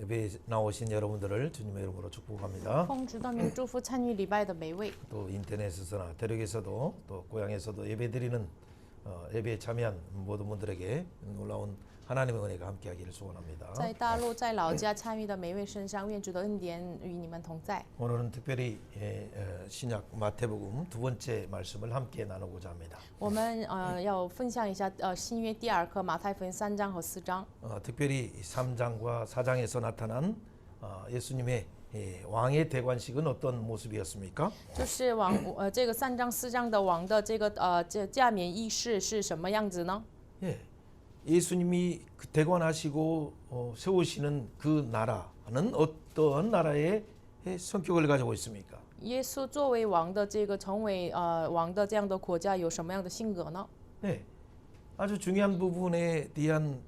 예배에 나오신 여러분들을 주님의 이름으로 축복합니다. 奉主的名祝福参与礼拜的每位。 또 인터넷에서나 대륙에서도 또 고향에서도 예배드리는 예배에 참여한 모든 분들에게 놀라운 하나님의 은혜가 함께하기를 소원합니다. 在大陆、在老家参与的每位身上，愿主的恩典与你们同在。 오늘은 특별히 신약 마태복음 두 번째 말씀을 함께 나누고자 합니다. 我们要分享一下新约第二课马太福音3章和4章。 특별히 3장과 4장에서 나타난 예수님의 왕의 대관식은 어떤 모습이었습니까? 就是这个3章4章的王的这个驾冕仪式是什么样子呢？ 예, 예수님이 대관하시고 세우시는 그 나라는 어떤 나라의 성격을 가지고 있습니까? 耶稣作为王的这个成为王的这样的国家有什么样的性格呢？ 네, 아주 중요한 부분에 대한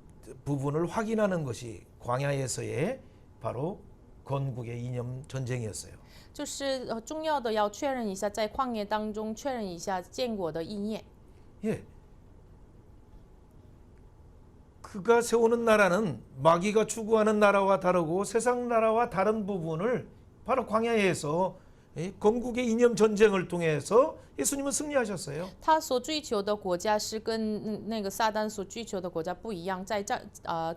부분을 확인하는 것이 광야에서의 바로 건국의 이념 전쟁이었어요. 就是重要的要确认一下，在旷野当中确认一下建国的意念。 예, 그가 세우는 나라는 마귀가 추구하는 나라와 다르고 세상 나라와 다른 부분을 바로 광야에서 건국의 이념 전쟁을 통해서 예수님은 승리하셨어요. 他所追求的国家是跟那个撒旦所追求的国家不一样，在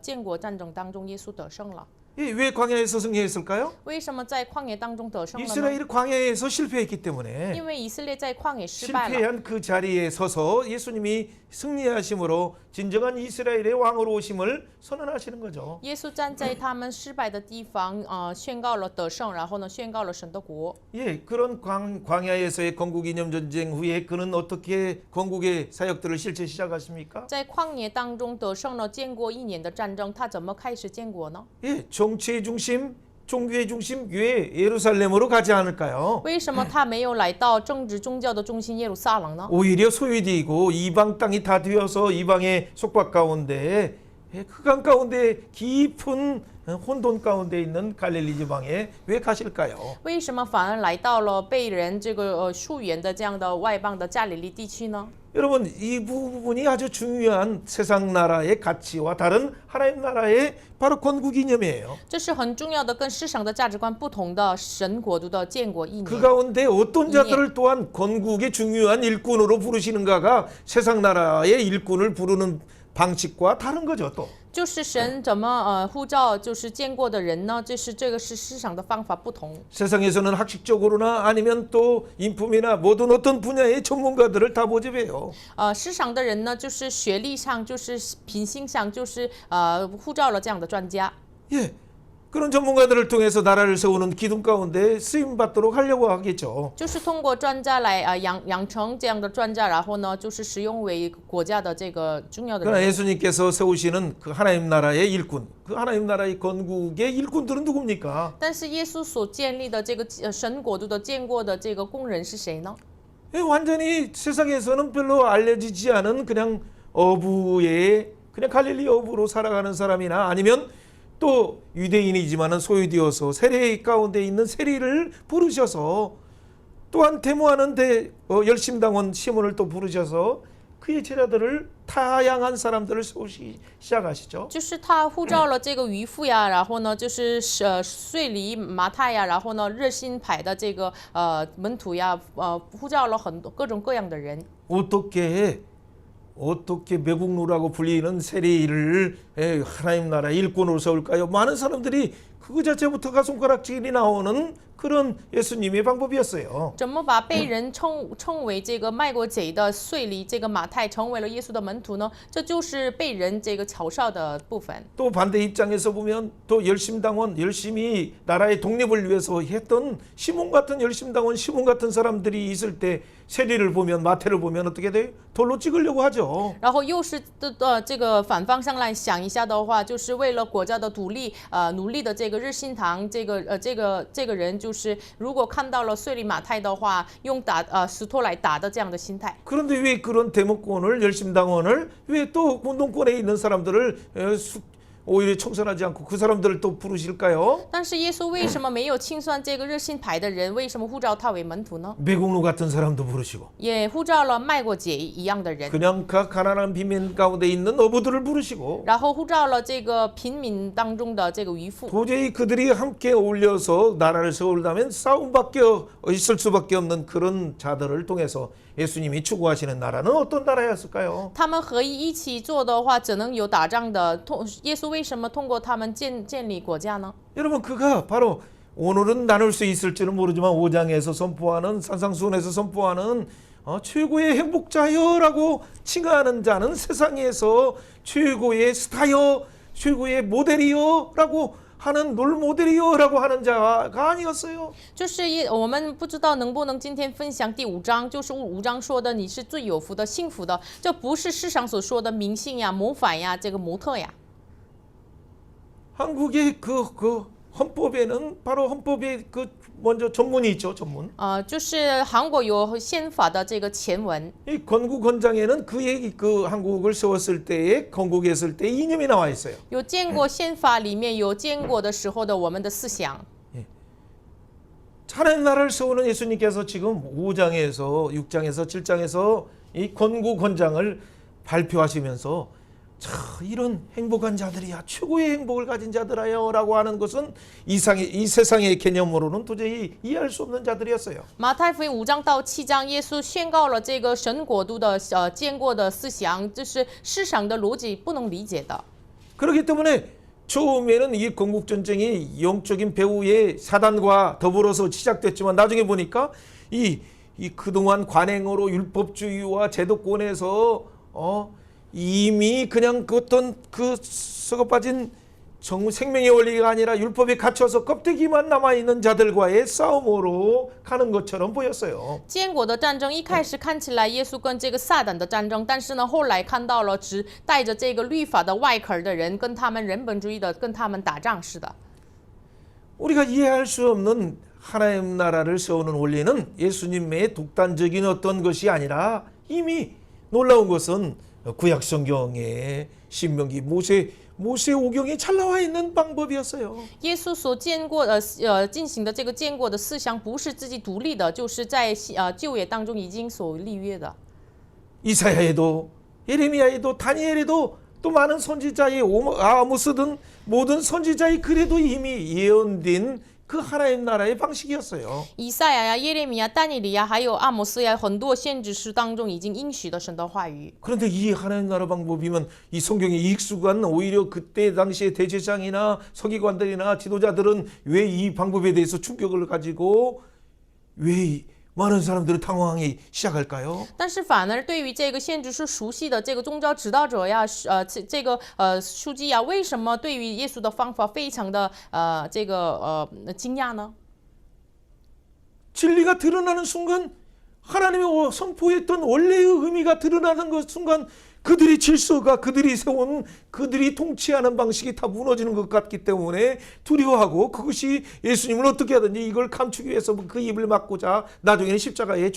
建国战争当中，耶稣得胜了。 왜 광야에서 승리했을까요? 为什么在旷野当中得胜了呢？ 이스라엘이 광야에서 실패했기 때문에 因为以色列在旷野失败了， 실패한 그 자리에 서서 예수님이 승리하심으로 진정한 이스라엘의 왕으로 오심을 선언하시는 거죠. 耶稣站在他们失败的地方，宣告了得胜，然后呢，宣告了神的国。 예, 그런 광야에서의 건국 이념 전쟁 후에 그는 어떻게 건국의 사역들을 실제 시작하십니까? 在旷野当中得胜了建国1年的战争，他怎么开始建国呢？ 예, 정치의 중심, 종교의 중심 왜 예루살렘으로 가지 않을까요? 为什么他没有来到政治宗教的中心耶路撒冷呢？ 오히려 소유되고 이방 땅이 다 되어서 이방의 속박 가운데 흑암 가운데 깊은 혼돈 가운데 있는 갈릴리 지방에 왜 가실까요? 为什么反而来到了被人这个疏远的这样的外邦的加利利地区呢？ 여러분 이 부분이 아주 중요한 세상 나라의 가치와 다른 하나님 나라의 바로 건국 이념이에요. 这是很重要的，跟世上的价值观不同的神国度的建国意 그 念。 가운데 어떤 자들을 또한 건국의 중요한 일꾼으로 부르시는가가 세상 나라의 일꾼을 부르는 방식과 다른 거죠. 또 就是神怎么呼召就是建国的人呢？这个是世上的方法不同。 세상에서는 학식적으로나 아니면 또 인품이나 모든 어떤 분야의 전문가들을 다 모집해요. 世上的人呢，就是学历上，就是品性上，就是呼召了这样的专家。 예, 그런 전문가들을 통해서 나라를 세우는 기둥 가운데 쓰임 받도록 하려고 하겠죠. 就是通过专家来养成这样的专家，然后呢，就是使用为国家的这个重要的 그러나 人。 예수님께서 세우시는 그 하나님 나라의 일꾼, 그 하나님 나라의 건국의 일꾼들은 누굽니까? 但是耶稣所建立的这个神国度的建国的这个工人是谁呢？ 예, 완전히 세상에서는 별로 알려지지 않은 그냥 어부의 그냥 갈릴리 어부로 살아가는 사람이나 아니면 또 유대인이지만은 소유되어서 세리 가운데 있는 세리를 부르셔서 또한 데모하는 열심당원 시몬을 또 부르셔서 그의 제자들을 다양한 사람들을 세우시 시작하시죠. 就是他呼召了这个渔夫呀，然后呢，就是税吏马太呀，然后呢，热心派的这个门徒呀，呼召了很多各种各样的人。 어떻게 매국노라고 불리는 세리를 하나님 나라 일꾼으로 세울까요? 많은 사람들이 그 자체부터가 손가락질이 나오는 그런 예수님의 방법이었어요. 怎么把被人称为这个卖国贼的税吏这个马太成为了耶稣的门徒呢？这就是被人这个嘲笑的部分。 또 반대 입장에서 보면 또 열심당원 열심히 나라의 독립을 위해서 했던 시몬 같은 열심당원 시몬 같은 사람들이 있을 때 세리를 보면 마태를 보면 어떻게 돼요? 돌로 찍으려고 하죠. 然后又是这个反方向来想一下的话，就是为了国家的独立努力的这个日新堂这个人，就是如果看到了税吏马太的话，用石头来打的这样的心态。 그런데 왜 그런 대목권을 열심당원을 왜 또 운동권에 있는 사람들을 오히려 청산하지 않고 그 사람들을 또 부르실까요? 但是耶稣为什么没有清算这个热心牌的人？为什么呼召他为门徒呢？ 매국노 같은 사람도 부르시고 也呼召了卖过姐一样的人， 그냥 그 가난한 빈민 가운데 있는 어부들을 부르시고 然后呼召了这个平民当中的这个渔妇。 도저히 그들이 함께 어울려서 나라를 세우려면 싸움밖에 있을 수밖에 없는 그런 자들을 통해서 예수님이 추구하시는 나라는 어떤 나라였을까요? 他们合一起做的话，只能有打仗的。耶稣为什么通过他们建立国家呢？ 여러분 그가 바로 오늘은 나눌 수 있을지는 모르지만 5장에서 선포하는 산상수훈에서 선포하는 최고의 행복자여라고 칭하는 자는 세상에서 최고의 스타여, 최고의 모델이여라고 하는 롤모델이여라고 하는 자가 아니었어요. 就是我们不知道能不能今天分享第5章，就是5章说的你是最有福的、幸福的，这不是世上所说的明星呀、模范呀、这个模特呀。 한국의 그 헌법에는 바로 헌법의 그 먼저 전문이 있죠, 전문. 就是韩国有宪法的这个前文， 이 건국헌장에는 그 한국을 세웠을 때에 건국했을 때 이념이 나와 있어요. 有建国宪法里面有建国的时候的我们的思想。 하나님 나라를 세우는 예수님께서 지금 5장에서 6장에서 7장에서 이 건국헌장을 발표하시면서 자, 이런 행복한 자들이야, 최고의 행복을 가진 자들아요라고 하는 것은 이 세상의 개념으로는 도저히 이해할 수 없는 자들이었어요. 马太福音5章到7章，耶稣宣告了这个神国度的建国的思想，这是世上的逻辑不能理解的。 그렇기 때문에 처음에는 이 건국전쟁이 영적인 배후의 사단과 더불어서 시작됐지만 나중에 보니까 이 그동안 관행으로 율법주의와 제도권에서 이미 그냥 그 어떤 그 썩어 빠진 생명의 원리가 아니라 율법에 갇혀서 껍데기만 남아있는 자들과의 싸움으로 가는 것처럼 보였어요. 建国的战争一开始看起来耶稣跟这个撒旦的战争，但是呢，后来看到了只带着这个律法的外壳的人，跟他们人本主义的跟他们打仗似的。 우리가 이해할 수 없는 하나님 나라를 세우는 원리는 예수님의 독단적인 어떤 것이 아니라 이미 놀라운 것은 구약 성경의 신명기 모세 오경에 잘 나와 있는 방법이었어요. 耶稣所进行的这个建国的思想不是自己独立的，就是在旧约当中已经所立约的。 이사야에도 예레미야에도 다니엘에도 또 많은 선지자의 아모스 등 모든 선지자의 글에도 이미 예언된 그 하나님 나라의 방식이었어요. 以赛亚呀、耶利米呀、但以理呀，还有阿摩斯呀，很多先知书当中已经应许的神的话语。 그런데 이 하나님 나라 방법이면 이 성경에 익숙한 오히려 그때 당시에 대제사장이나 서기관들이나 지도자들은 왜 이 방법에 대해서 충격을 가지고 왜 많은 사람들은 당황하기 시작할까요? 但是反而对于这个先知书熟悉的这个宗教指导者呀，这个书记呀，为什么对于耶稣的方法非常的惊讶呢？ 진리가 드러나는 순간 하나님의 선포했던 원래의 의미가 드러나는 그 순간 그들의 질서가 그들이 세운 그들이 통치하는 방식이 다 무너지는 것 같기 때문에 두려워하고 그것이 예수님을 어떻게 하든지 이걸 감추기 위해서 그 입을 막고자 나중에는 십자가에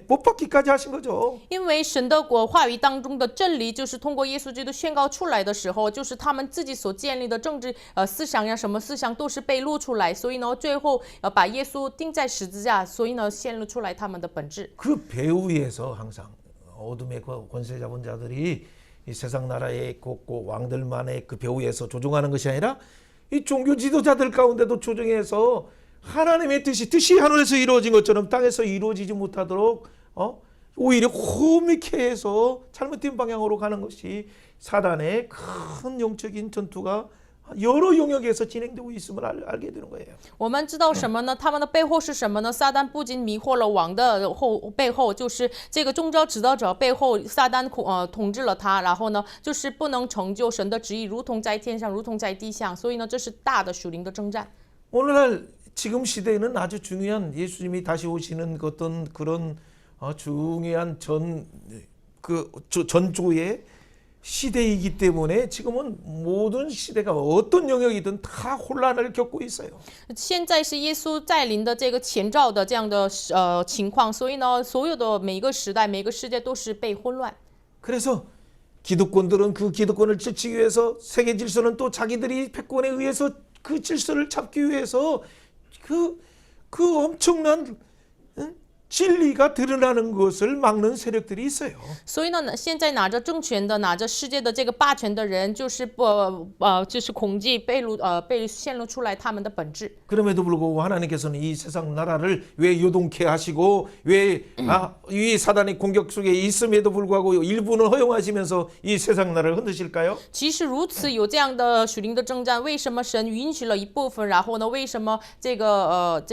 못 박기까지 하신 거죠. 因为神的话语当中的真理，就是通过耶稣基督宣告出来的时候，就是他们自己所建立的政治思想呀，什么思想都是被露出来，所以呢，最后把耶稣钉在十字架，所以呢，显露出来他们的本质。 그 배후에서 항상 어둠의 권세 잡은 자들이 이 세상 나라의 그 왕들만의 그 배후에서 조종하는 것이 아니라 이 종교 지도자들 가운데도 조종해서 하나님의 뜻이 하늘에서 이루어진 것처럼 땅에서 이루어지지 못하도록 오히려 호미케 해서 잘못된 방향으로 가는 것이 사단의 큰 영적인 전투가 여러 영역에서 진행되고 있음을 알게 되는 거예요. 我们知道什么呢？他们的背后是什么呢？撒旦不仅迷惑了王的背后，就是这个宗教指导者背后，撒旦统治了他，然后呢，就是不能成就神的旨意，如同在天上，如同在地下。所以呢，这是大的属灵的征战。 오늘날 지금 시대에는 아주 중요한 예수님이 다시 오시는 어떤 그런 중요한 전조의 시대이기 때문에 지금은 모든 시대가 어떤 영역이든 다 혼란을 겪고 있어요. 现在是耶稣再临的这个前兆的这样的情况，所以呢，所有的每一个时代、每个世界都是被混乱。 그래서 기득권들은 그 기득권을 지키기 위해서, 세계 질서는 또 자기들이 패권에 의해서 그 질서를 잡기 위해서 그 엄청난 진리가 드러나는 것을 막는 세력들이 있어요. 所以呢，现在拿着政权的、拿着世界的这个霸权的人，就是就是恐惧被显露出来他们的本质。 그럼에도 불구하고 하나님께서는 이 세상 나라를 왜 요동케 하시고 이 사단의 공격 속에 있음에도 불구하고 일부는 허용하시면서 이 세상 나라를 흔드실까요? 即使如此，有这样的属灵的征战，为什么神允许了一部分？然后呢，为什么这个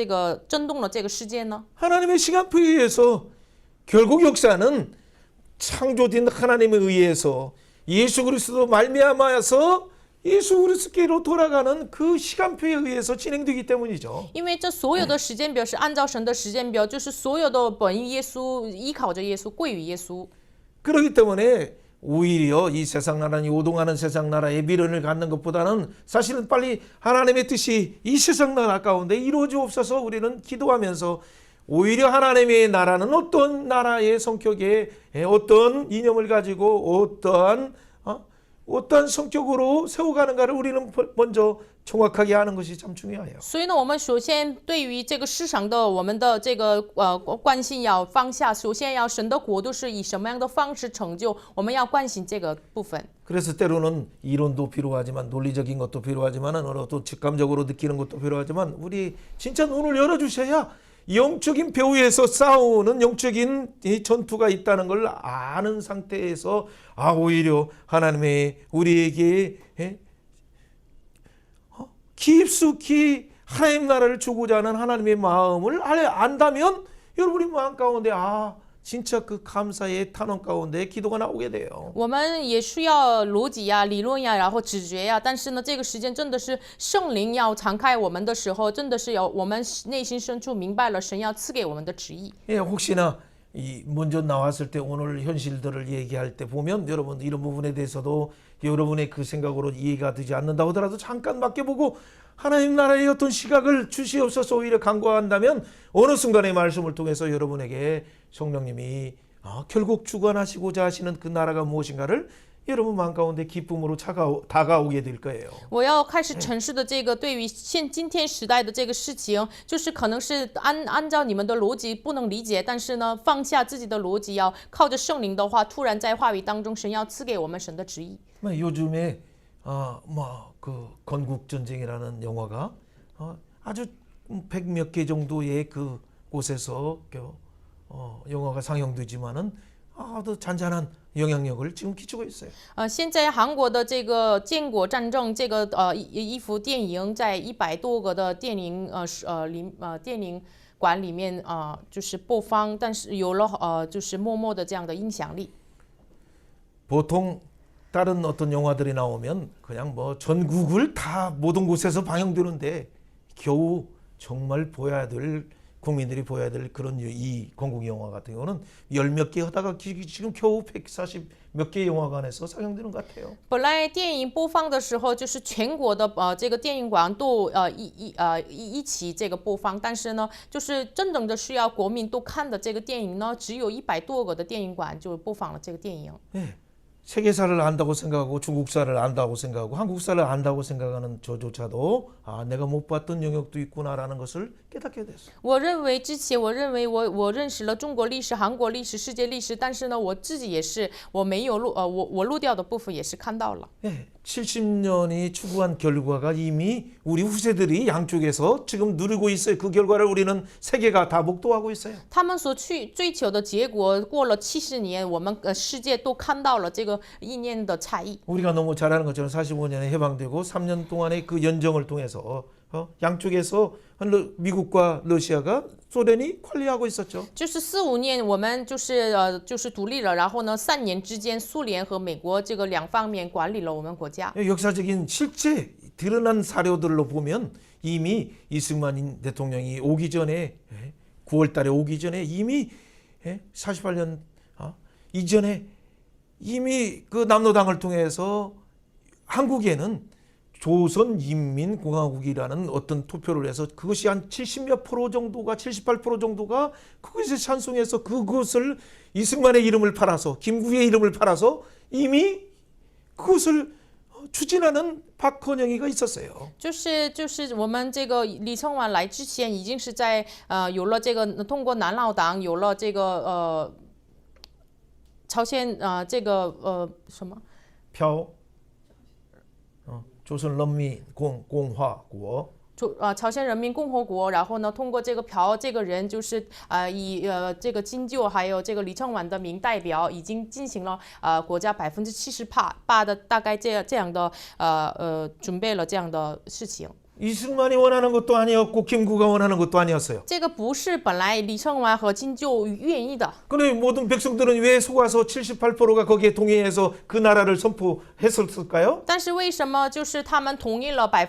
震动了这个世界呢？ 하나님의 시간표에 의해서 결국 역사는 창조된 하나님에 의해서 예수 그리스도 말미암아서 예수 그리스도께로 돌아가는 그 시간표에 의해서 진행되기 때문이죠. 因为这所有的时间表是按照神的时间表，就是所有的本于耶稣，依靠着耶稣，归于耶稣。 그렇기 때문에 오히려 이 세상 나라는 요동하는 세상 나라에 미련을 갖는 것보다는 사실은 빨리 하나님의 뜻이 이 세상 나라 가운데 이루어지옵소서 우리는 기도하면서 오히려 하나님의 나라는 어떤 나라의 성격에 어떤 이념을 가지고 어떠한 성격으로 세워가는가를 우리는 먼저 정확하게 아는 것이 참 중요해요. 所以呢，我们首先对于这个市场的我们的这个关心要放下，首先要神的国度是以什么样的方式成就，我们要关心这个部分。 그래서 때로는 이론도 필요하지만 논리적인 것도 필요하지만 또 직감적으로 느끼는 것도 필요하지만 우리 진짜 눈을 열어주셔야 영적인 배후에서 싸우는 영적인 전투가 있다는 걸 아는 상태에서 오히려 하나님의 우리에게 깊숙이 하나님 나라를 주고자 하는 하나님의 마음을 안다면 여러분이 마음 가운데 진짜 그 감사의 탄원 가운데 기도가 나오게 돼요. 我们也需要逻辑呀、理论呀，然后直觉呀。但是呢，这个时间真的是圣灵要敞开我们的时候，真的是有我们内心深处明白了神要赐给我们的旨意。 예, 혹시나 먼저 나왔을 때 오늘 현실들을 얘기할 때 보면 여러분 이런 부분에 대해서도 여러분의 그 생각으로 이해가 되지 않는다 하더라도 잠깐 맡겨보고 하나님 나라의 어떤 시각을 주시옵소서 오히려 간구한다면 어느 순간의 말씀을 통해서 여러분에게 성령님이 결국 주관하시고자 하시는 그 나라가 무엇인가를 여러분 마음 가운데 기쁨으로 다가오게 될 거예요. 我要开始陈述的这个对于今天时代的这个事情，就是可能是按照你们的逻辑不能理解，但是呢，放下自己的逻辑，要靠着圣灵的话，突然在话语当中，神要赐给我们神的旨意。 요즘에 그 건국 전쟁이라는 영화가 아주 100몇 개 정도의 그 곳에서 영화가 상영되지만은 아주 잔잔한 영향력을 지금 끼치고 있어요. 现在韩国的这个建国战争这个一幅电影，在100多个的电影电影馆里面就是播放，但是有了就是默默的这样的影响力。 보통 다른 어떤 영화들이 나오면 그냥 뭐 전국을 다 모든 곳에서 방영되는데 겨우 정말 보여야 될 국민들이 보여야 될 그런 이 건국 영화 같은 경우는 10몇 개 하다가 지금 겨우 140 몇 개 영화관에서 상영되는 것 같아요. 本来电影播放的时候，就是全国的这个电影馆都一起这个播放，但是呢，就是真正的需要国民都看的这个电影呢，只有100多个的电影馆就播放了这个电影。 네. 세계사를 안다고 생각하고 중국사를 안다고 생각하고 한국사를 안다고 생각하는 저조차도 내가 못 봤던 영역도 있구나라는 것을 깨닫게 됐어요. 我认为之前我认识了中国历史、韩国历史、世界历史，但是呢，我自己也是我没有我漏掉的部分也是看到了。 네, 70년이 추구한 결과가 이미 우리 후세들이 양쪽에서 지금 누리고 있어요. 그 결과를 우리는 세계가 다 목도하고 있어요. 他们所追求的结果，过了70年，我们世界都看到了这个意念的差异。 우리가 너무 잘 아는 것처럼 45년에 해방되고 3년 동안의 그 연정을 통해서 양쪽에서 미국과 러시아가 소련이 관리하고 있었죠. 就是45年，我们就是独立了，然后呢，3年之间，苏联和美国这个两方面管理了我们国家。 역사적인 실제 드러난 사료들로 보면 이미 이승만 대통령이 오기 전에 9월 달에 오기 전에 이미 48년 이전에 이미 그 남로당을 통해서 한국에는 조선인민공화국이라는 어떤 투표를 해서 그것이 한 70몇 프로 정도가 78% 정도가 그것에 찬송해서 그것을 이승만의 이름을 팔아서 김구의 이름을 팔아서 이미 그것을 추진하는 박헌영이가 있었어요. 就是我们这个李承晚来之前，已经是在有了这个通过南老党有了这个朝鲜这个什么 표 조선인민공화국 朝鲜人民共和国，然后呢，通过这个朴这个人，就是以这个金就还有这个李承晚的名代表，已经进行了国家78%的大概这样的准备了这样的事情。 이승만이 원하는 것도 아니었고 김구가 원하는 것도 아니었어요. 这个不是本来李承晚和金就愿意的。 그런데 모든 백성들은 왜 속아서 78%가 거기에 동의해서 그 나라를 선포했었을까요? 但是为什么就是他们同意了百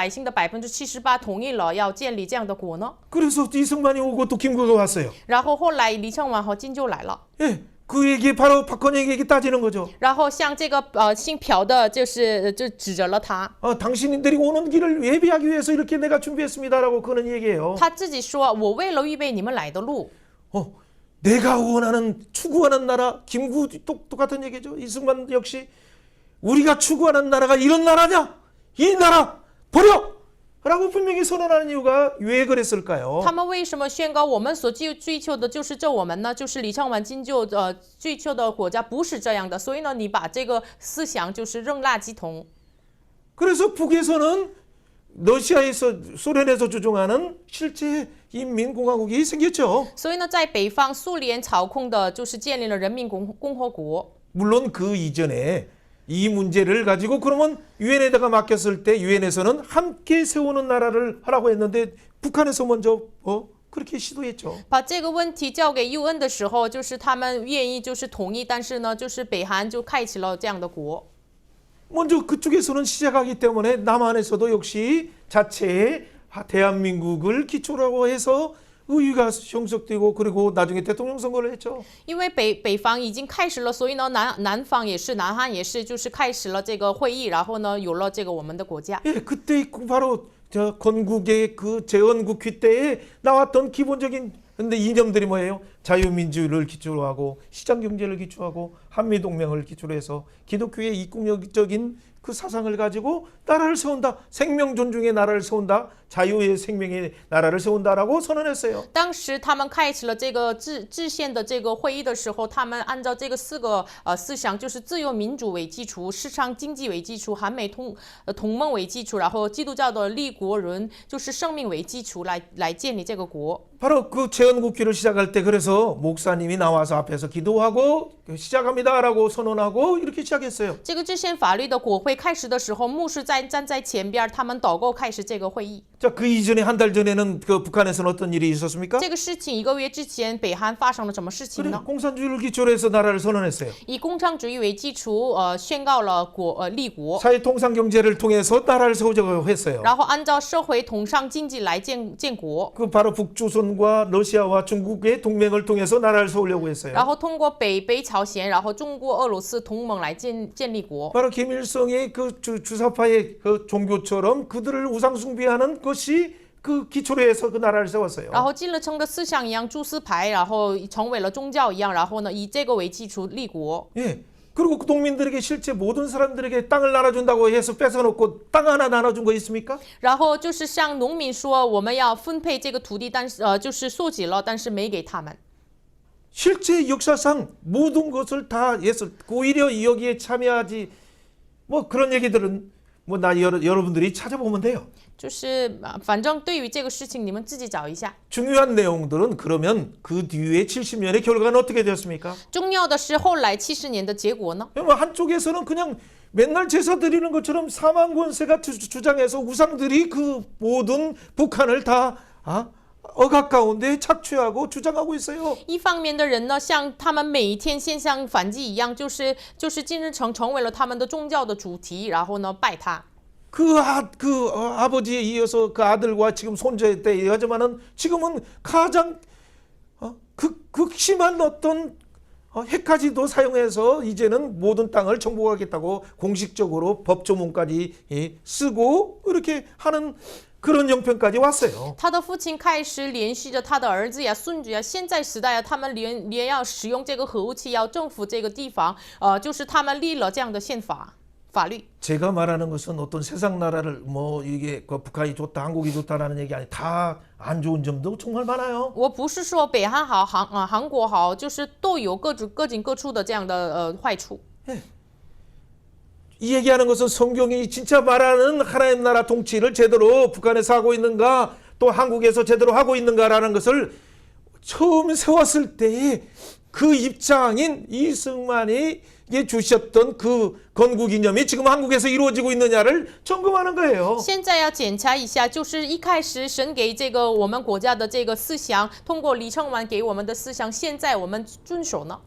姓的78%同意了要建立这样的国呢？ 그래서 이승만이 오고 또 김구가 왔어요. 然后后来李承晚和金就来了。 예, 그 얘기 바로 박헌영에게 따지는 거죠. 然后像这个姓朴的，就指着了他， 당신들이 오는 길을 예비하기 위해서 이렇게 내가 준비했습니다라고 그는 얘기해요. 他自己说：“我为了预备你们来的路。” 내가 원하는 추구하는 나라 김구 똑같은 얘기죠. 이승만 역시 우리가 추구하는 나라가 이런 나라냐? 이 나라 버려! 라고 분명히 선언하는 이유가 왜 그랬을까요? 他们为什么宣告我们所追求的就是这我们呢？就是李承晚金就追求的国家不是这样的，所以呢，你把这个思想就是扔垃圾桶。 그래서 북에서는 러시아에서 소련에서 주종하는 실제 인민공화국이 생겼죠. 所以呢，在北方苏联操控的就是建立了人民共和国。 물론 그 이전에 이 문제를 가지고 그러면 유엔에다가 맡겼을 때 유엔에서는 함께 세우는 나라를 하라고 했는데 북한에서 먼저 그렇게 시도했죠. 把这个问题交给 UN 的时候，就是他们愿意就是同意，但是呢，就是北韩就开启了这样的国。 먼저 그쪽에서는 시작하기 때문에 남한에서도 역시 자체의 대한민국을 기초라고 해서 의회가 형성되고 그리고 나중에 대통령 선거를 했죠. 因为北方已经开始了，所以呢南方也是南韩也是，就是开始了这个会议，然后呢有了这个我们的国家。 예, 그때 바로 저 건국의 그 재헌국회 때에 나왔던 기본적인 근데 이념들이 뭐예요? 자유민주를 기초로 하고 시장경제를 기초하고 한미동맹을 기초로 해서 기독교의 이국적인 그 사상을 가지고 나라를 세운다. 생명 존중의 나라를 세운다. 자유의 생명의 나라를 세운다라고 선언했어요. 当时他们开启了这个制宪的这个会议的时候，他们按照这个4个思想，就是自由民主为基础，市场经济为基础，韩美同盟为基础，然后基督教的立国论就是生命为基础来建立这个国。 바로 그 재헌국회를 시작할 때 그래서 목사님이 나와서 앞에서 기도하고 시작합니다라고 선언하고 이렇게 시작했어요. 这个制宪法律的国会开始的时候，牧师站在前边，他们祷告开始这个会议。 자, 그 이전에 한 달 전에는 그 북한에서는 어떤 일이 있었습니까? 这个事情1个月之前，北韩发生了什么事情 그래, 呢？ 공산주의를 기초로 해서 나라를 선언했어요. 以工商主义为基础，宣告了立国， 사회통상경제를 통해서 나라를 세우자고 했어요. 然后按照社会统商经济来建国， 그 바로 북조선과 러시아와 중국의 동맹을 통해서 나라를 세우려고 했어요. 然后通过北朝鲜，然后中国、俄罗斯同盟来建立国。 바로 김일성의 그 주사파의 그 종교처럼 그들을 우상숭배하는 것이 그 기초로 해서 그 나라를 세웠어요. 然后金日成的思想一样，诸司牌，然后成为了宗教一样，然后呢以这个为基础立国。 예. 그리고 그 농민들에게 실제 모든 사람들에게 땅을 나눠준다고 해서 뺏어놓고 땅 하나 나눠준 거 있습니까? 然后就是向农民说，我们要分配这个土地，但是就是收集了，但是没给他们。 실제 역사상 모든 것을 다 해서 오히려 여기에 참여하지 뭐 그런 얘기들은 뭐 여러분들이 찾아보면 돼요. 就是反正对于这个事情，你们自己找一下。 중요한 내용들은 그러면 그 뒤에 70년의 결과는 어떻게 되었습니까? 重要的是后来70年的结果呢？ 뭐 한쪽에서는 그냥 맨날 제사 드리는 것처럼 사망권세가 주장해서 우상들이 그 모든 북한을 다 억압 가운데 착취하고 주장하고 있어요. 一方面的人呢，像他们每一天献上反祭一样，就是金日成成为了他们的宗教的主题，然后呢拜他。 아버지에 이어서 그 아들과 지금 손자에 때 하지만은 지금은 가장 극심한 어떤 핵까지도 사용해서 이제는 모든 땅을 정복하겠다고 공식적으로 법조문까지 쓰고 이렇게 하는 그런 형편까지 왔어요. 他的父亲开始连续着他的儿子呀、孙子呀，现在时代呀，他们连要使用这个核武器，要征服这个地方，就是他们立了这样的宪法法律。 제가 말하는 것은 어떤 세상 나라를 뭐 이게 북한이 좋다, 한국이 좋다라는 얘기 아니 다 안 좋은 점도 정말 많아요. 我不是说北韩好，韩国好，就是都有各进各出的这样的坏处。 이 얘기하는 것은 성경이 진짜 말하는 하나님 나라 통치를 제대로 북한에서 하고 있는가 또 한국에서 제대로 하고 있는가라는 것을 처음 세웠을 때의 그 입장인 이승만이 주셨던 그 건국이념이 지금 한국에서 이루어지고 있느냐를 점검하는 거예요. 现在要检查一下，就是一开始神给这个我们国家的这个思想，通过李承晚给我们的思想，现在我们遵守呢？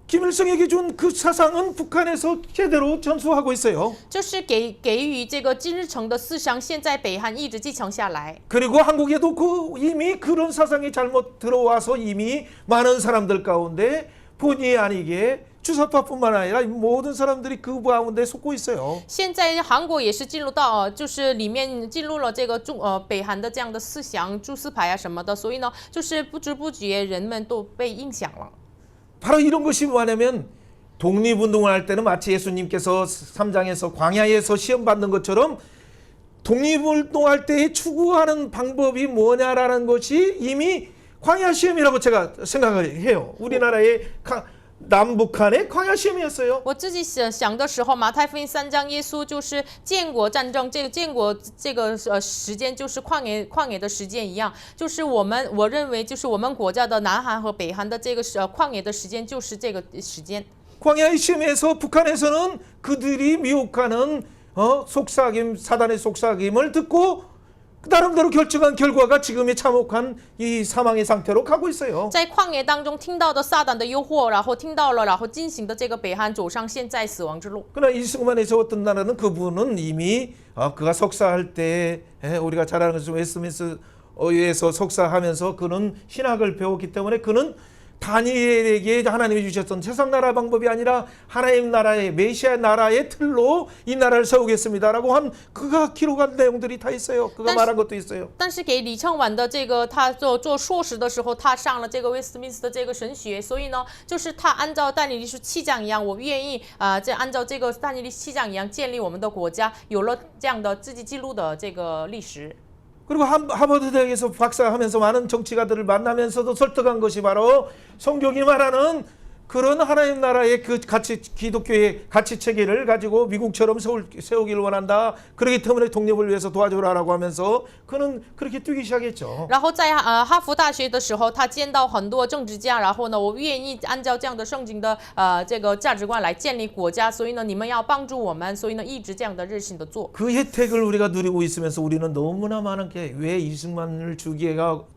김일성에게 준 그 사상은 북한에서 제대로 전수하고 있어요. 就是给予这个金日成的思想，现在北韩一直继承下来。 그리고 한국에도 이미 그런 사상이 잘못 들어와서 이미 많은 사람들 가운데 본의 아니게 주사파뿐만 아니라 모든 사람들이 그 가운데 속고 있어요. 现在韩国也是进入到就是里面进入了这个北韩的这样的思想，诸司派啊什么的，所以呢，就是不知不觉人们都被影响了。 바로 이런 것이 뭐냐면 독립운동을 할 때는 마치 예수님께서 3장에서 광야에서 시험 받는 것처럼 독립운동할 때 추구하는 방법이 뭐냐라는 것이 이미 광야 시험이라고 제가 생각을 해요. 우리나라의 남북한의 광야 시험이었어요. 我自己想的时候，马太福音3章，耶稣就是建国战争，建国这个时间就是旷野的时间一样，就是我认为就是我们国家的南韩和北韩的这个旷野的时间就是这个时间。 광야의 시험에서 북한에서는 그들이 미혹하는 속삭임 사단의 속삭임을 듣고 나름대로 결정한 결과가 지금의 참혹한 이 사망의 상태로 가고 있어요. 在旷野当中听到的撒旦的诱惑，然后听到了，然后进行的这个北韩走上现在死亡之路。 그러나 이승만에 세웠던 나라는 그분은 이미 그가 석사할 때 우리가 잘 아는 것처럼 웨스트민스터 의회에서 석사하면서 그는 신학을 배웠기 때문에 그는 다니엘에게 하나님이 주셨던 세상 나라 방법이 아니라 하나님 나라의 메시아 나라의 틀로 이 나라를 세우겠습니다라고 한 그가 기록한 내용들이 다 있어요. 그가 말한 것도 있어요. 但是给李承晚的这个他做硕士的时候，他上了这个威斯敏斯特这个神学，所以呢，就是他按照但以理书7章一样，我愿意这按照这个但以理7章一样建立我们的国家，有了这样的自己记录的这个历史。 그리고 하버드 대학에서 박사하면서 많은 정치가들을 만나면서도 설득한 것이 바로 성경이 말하는 그런 하나님 나라의 그 가치 기독교의 가치 체계를 가지고 미국처럼 세우기를 원한다. 그렇기 때문에 독립을 위해서 도와줘라라고 하면서 그는 그렇게 뛰기 시작했죠. 然后在哈佛大学的时候，他见到很多政治家，然后呢，我愿意按照这样的圣经的这个价值观来建立国家，所以呢，你们要帮助我们，所以呢，一直这样的热心的做。 그 혜택을 우리가 누리고 있으면서 우리는 너무나 많은 게 왜 이승만을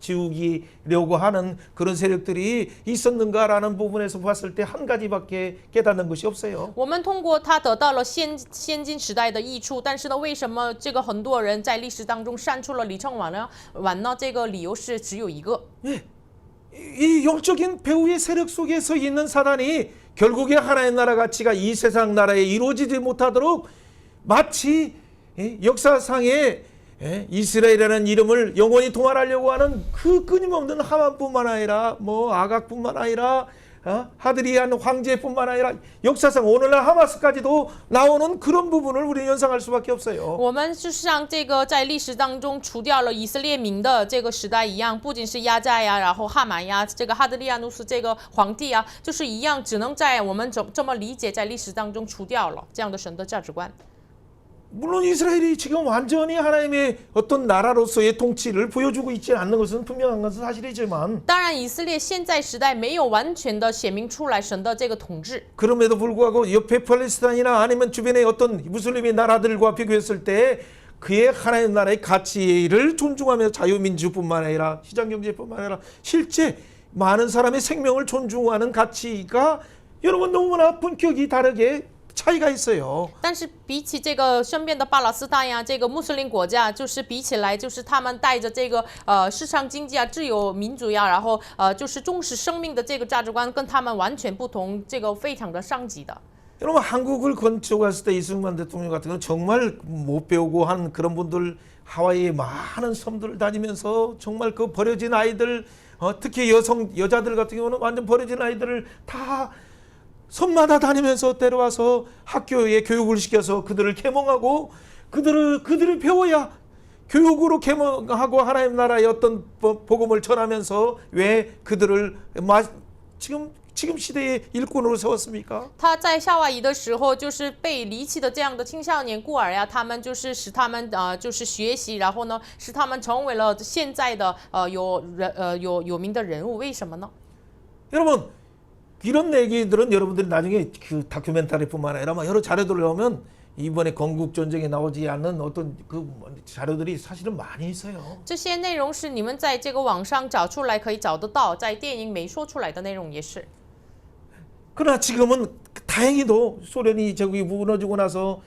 지우기려고 하는 그런 세력들이 있었는가라는 부분에서 봤을 때 한 가지밖에 깨닫는 것이 없어요. 我们通过它得到了先进时代的益处，但是呢，为什么这个很多人在历史当中删除了李承晚呢？这个理由是只有一个。 이 영적인 배후의 세력 속에서 있는 사단이 결국에 하나님 나라 가치가 이 세상 나라에 이루어지지 못하도록 마치 역사상에 이스라엘이라는 이름을 영원히 동활하려고 하는 그 끊임없는 하만뿐만 아니라 뭐 아각뿐만 아니라 하드리안 황제뿐만 아니라 역사상 오늘날 하마스까지도 나오는 그런 부분을 우리는 연상할 수밖에 없어요. 我们就像这个在历史当中除掉了以色列民的这个时代一样，不仅是亚寨呀，然后哈满呀，这个哈德利亚努斯这个皇帝啊，就是一样，只能在我们这么理解，在历史当中除掉了这样的神的价值观。 물론 이스라엘이 지금 완전히 하나님의 어떤 나라로서의 통치를 보여주고 있지 않는 것은 분명한 것은 사실이지만 当然，以色列现在时代没有完全的显明出来神的这个统治。 그럼에도 불구하고 옆에 팔레스타인이나 아니면 주변의 어떤 무슬림의 나라들과 비교했을 때 그의 하나님 나라의 가치를 존중하며 자유민주뿐만 아니라 시장경제뿐만 아니라 실제 많은 사람의 생명을 존중하는 가치가 여러분 너무나 본격이 다르게 차이가 있어요. 但是比起这个身边的巴勒斯坦呀，这个穆斯林国家，就是比起来，就是他们带着这个市场经济啊、自由民主呀，然后就是重视生命的这个价值观，跟他们完全不同，这个非常的上级的。 여러분 한국을 건축했을 때 이승만 대통령 같은 건 정말 못 배우고 한 그런 분들 하와이의 많은 섬들을 다니면서 정말 그 버려진 아이들 특히 여자들 같은 경우는 완전 버려진 아이들을 다 섬마다 다니면서 데려와서 학교에 교육을 시켜서 그들을 계몽하고 그들을 배워야 교육으로 계몽하고 하나님 나라의 어떤 복음을 전하면서 왜 그들을 지금 시대의 일꾼으로 세웠습니까? 他在夏威夷的时候，就是被离弃的这样的青少年孤儿呀，他们就是使他们就是学习，然后呢，使他们成为了现在的有名的人物。为什么呢？ 여러분 이런 얘기들은 여러분들이 나중에 그 다큐멘터리뿐만 아니라 여러 자료들을 보면 이번에 건국 전쟁에 나오지 않는 어떤 그 자료들이 사실은 많이 있어요. 这些内容是你们在这个网上找出来可以找得到，在电影没说出来的内容也是。 그러나 지금은 다행히도 소련이 저기 무너지고 나서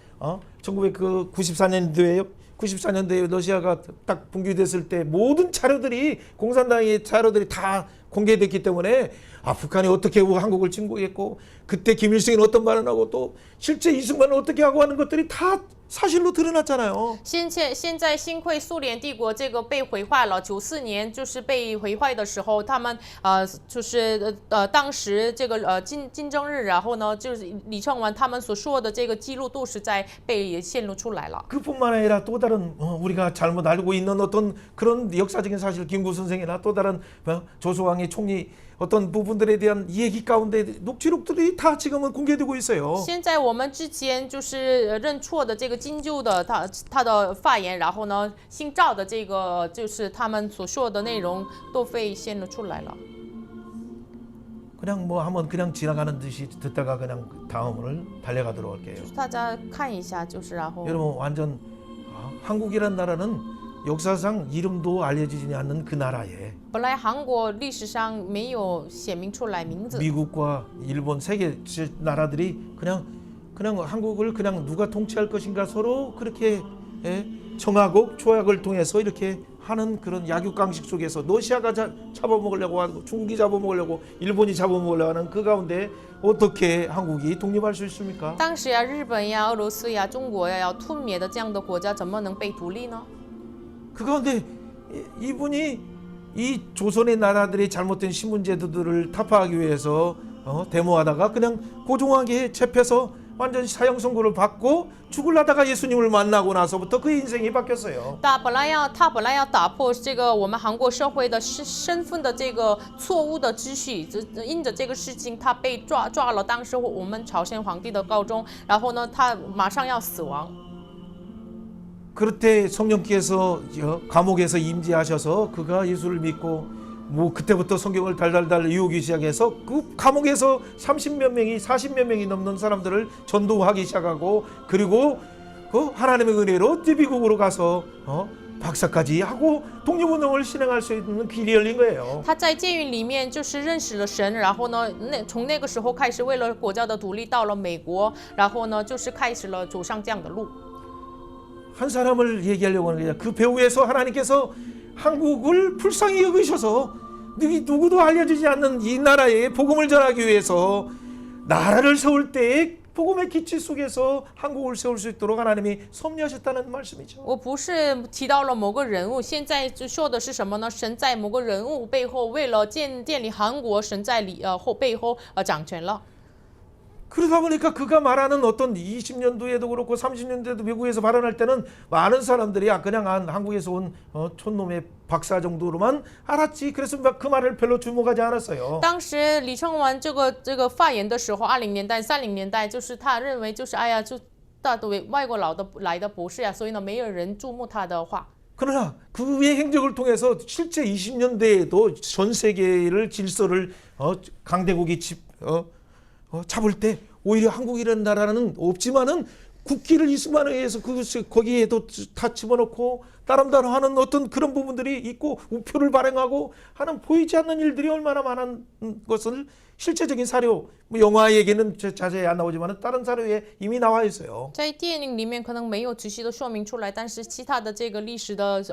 1994년도에요. 94년도에 러시아가 딱 붕괴됐을 때 모든 자료들이 공산당의 자료들이 다 공개됐기 때문에 북한이 어떻게 한국을 침공했고 그때 김일성이 어떤 말을 하고 또 실제 이승만은 어떻게 하고 하는 것들이 다 사실로 드러났잖아요. 现在幸亏苏联帝国这个被毁坏了，94年就是被毁坏的时候，他们就是当时这个金正日，然后呢就是李承晚他们所说的这个记录都是在被泄露出来了。 그뿐만 아니라 또 다른 우리가 잘못 알고 있는 어떤 그런 역사적인 사실 김구 선생이나 또 다른 조소왕의 총리 어떤 부분들에 대한 얘기 가운데 녹취록들이 다 지금은 공개되고 있어요. 现在我们之前就是认错的这个金就的他的发言，然后呢姓赵的这个就是他们所说的内容都被显露出来了。 그냥 한번 그냥 지나가는 듯이 듣다가 그냥 다음을 달려가도록 할게요. 大家看一下，就是然后 여러분 완전 한국이란 나라는 역사상 이름도 알려지지 않는 그 나라에 本来韩国历史上没有显明出来名字， 미국과 일본 세계 나라들이 그냥 한국을 그냥 누가 통치할 것인가 서로 그렇게 청하고 조약을 통해서 이렇게 하는 그런 약육강식 속에서 러시아가 잡아먹으려고 하고 중국이 잡아먹으려고 일본이 잡아먹으려고 하는 그 가운데 어떻게 한국이 독립할 수 있습니까? 当时呀，日本呀、俄罗斯呀、中国呀要吞灭的这样的国家，怎么能被独立呢？ 그 가운데 이분이 이 조선의 나라들의 잘못된 신분제도들을 타파하기 위해서 데모하다가 그냥 고종하게 잡혀서 완전 사형 선고를 받고 죽으려다가 예수님을 만나고 나서부터 그 인생이 바뀌었어요. 他本来要打破这个我们韩国社会的身份的这个错误的秩序，因着这个事情，他被抓了。当时我们朝鲜皇帝的高宗，然后呢，他马上要死亡。 그럴 때 성령께서 감옥에서 임재하셔서 그가 예수를 믿고 그때부터 성경을 달달달 외우기 시작해서 그 감옥에서 30몇 명이 40몇 명이 넘는 사람들을 전도하기 시작하고 그리고 그 하나님의 은혜로 미국으로 가서 박사까지 하고 독립운동을 실행할 수 있는 길이 열린 거예요. 他在监狱里面就是认识了神，然后呢，从那个时候开始，为了国家的独立，到了美国，然后呢，就是开始了走上这样的路。 한 사람을 얘기하려고 하는 거예요. 그 배후에서 하나님께서 한국을 불쌍히 여기셔서 누구도 알려지지 않는 이 나라에 복음을 전하기 위해서 나라를 세울 때 복음의 기치 속에서 한국을 세울 수 있도록 하나님이 섭리하셨다는 말씀이죠. 我不是提到了某个人物，现在就说的是什么呢？神在某个人物背后，为了建立韩国，神在背后掌权了。 그러다 보니까 그가 말하는 어떤 20년도에도 그렇고 30년대도 미국에서 발언할 때는 많은 사람들이 그냥 한국에서 온 촌놈의 박사 정도로만 알았지. 그래서 그 말을 별로 주목하지 않았어요. 当时李承晚这个发言的时候，20年代、30年代，就是他认为就是哎呀，就大都外国来的博士呀，所以呢，没有人注目他的话。 그러나 그의 행적을 통해서 실제 20년대에도 전 세계를 질서를 강대국이 잡을 때 오히려 한국이라는 나라는 없지만은 국기를 이승만에 의해서 거기에도 다 집어넣고 따름따름 하는 어떤 그런 부분들이 있고 우표를 발행하고 하는 보이지 않는 일들이 얼마나 많은 것을 실제적인 사료, 뭐 영화 얘기는 자세히 안 나오지만 다른 사료에 이미 나와 있어요. 在电影里面可能没有仔细的说明出来，但是其他的这个历史的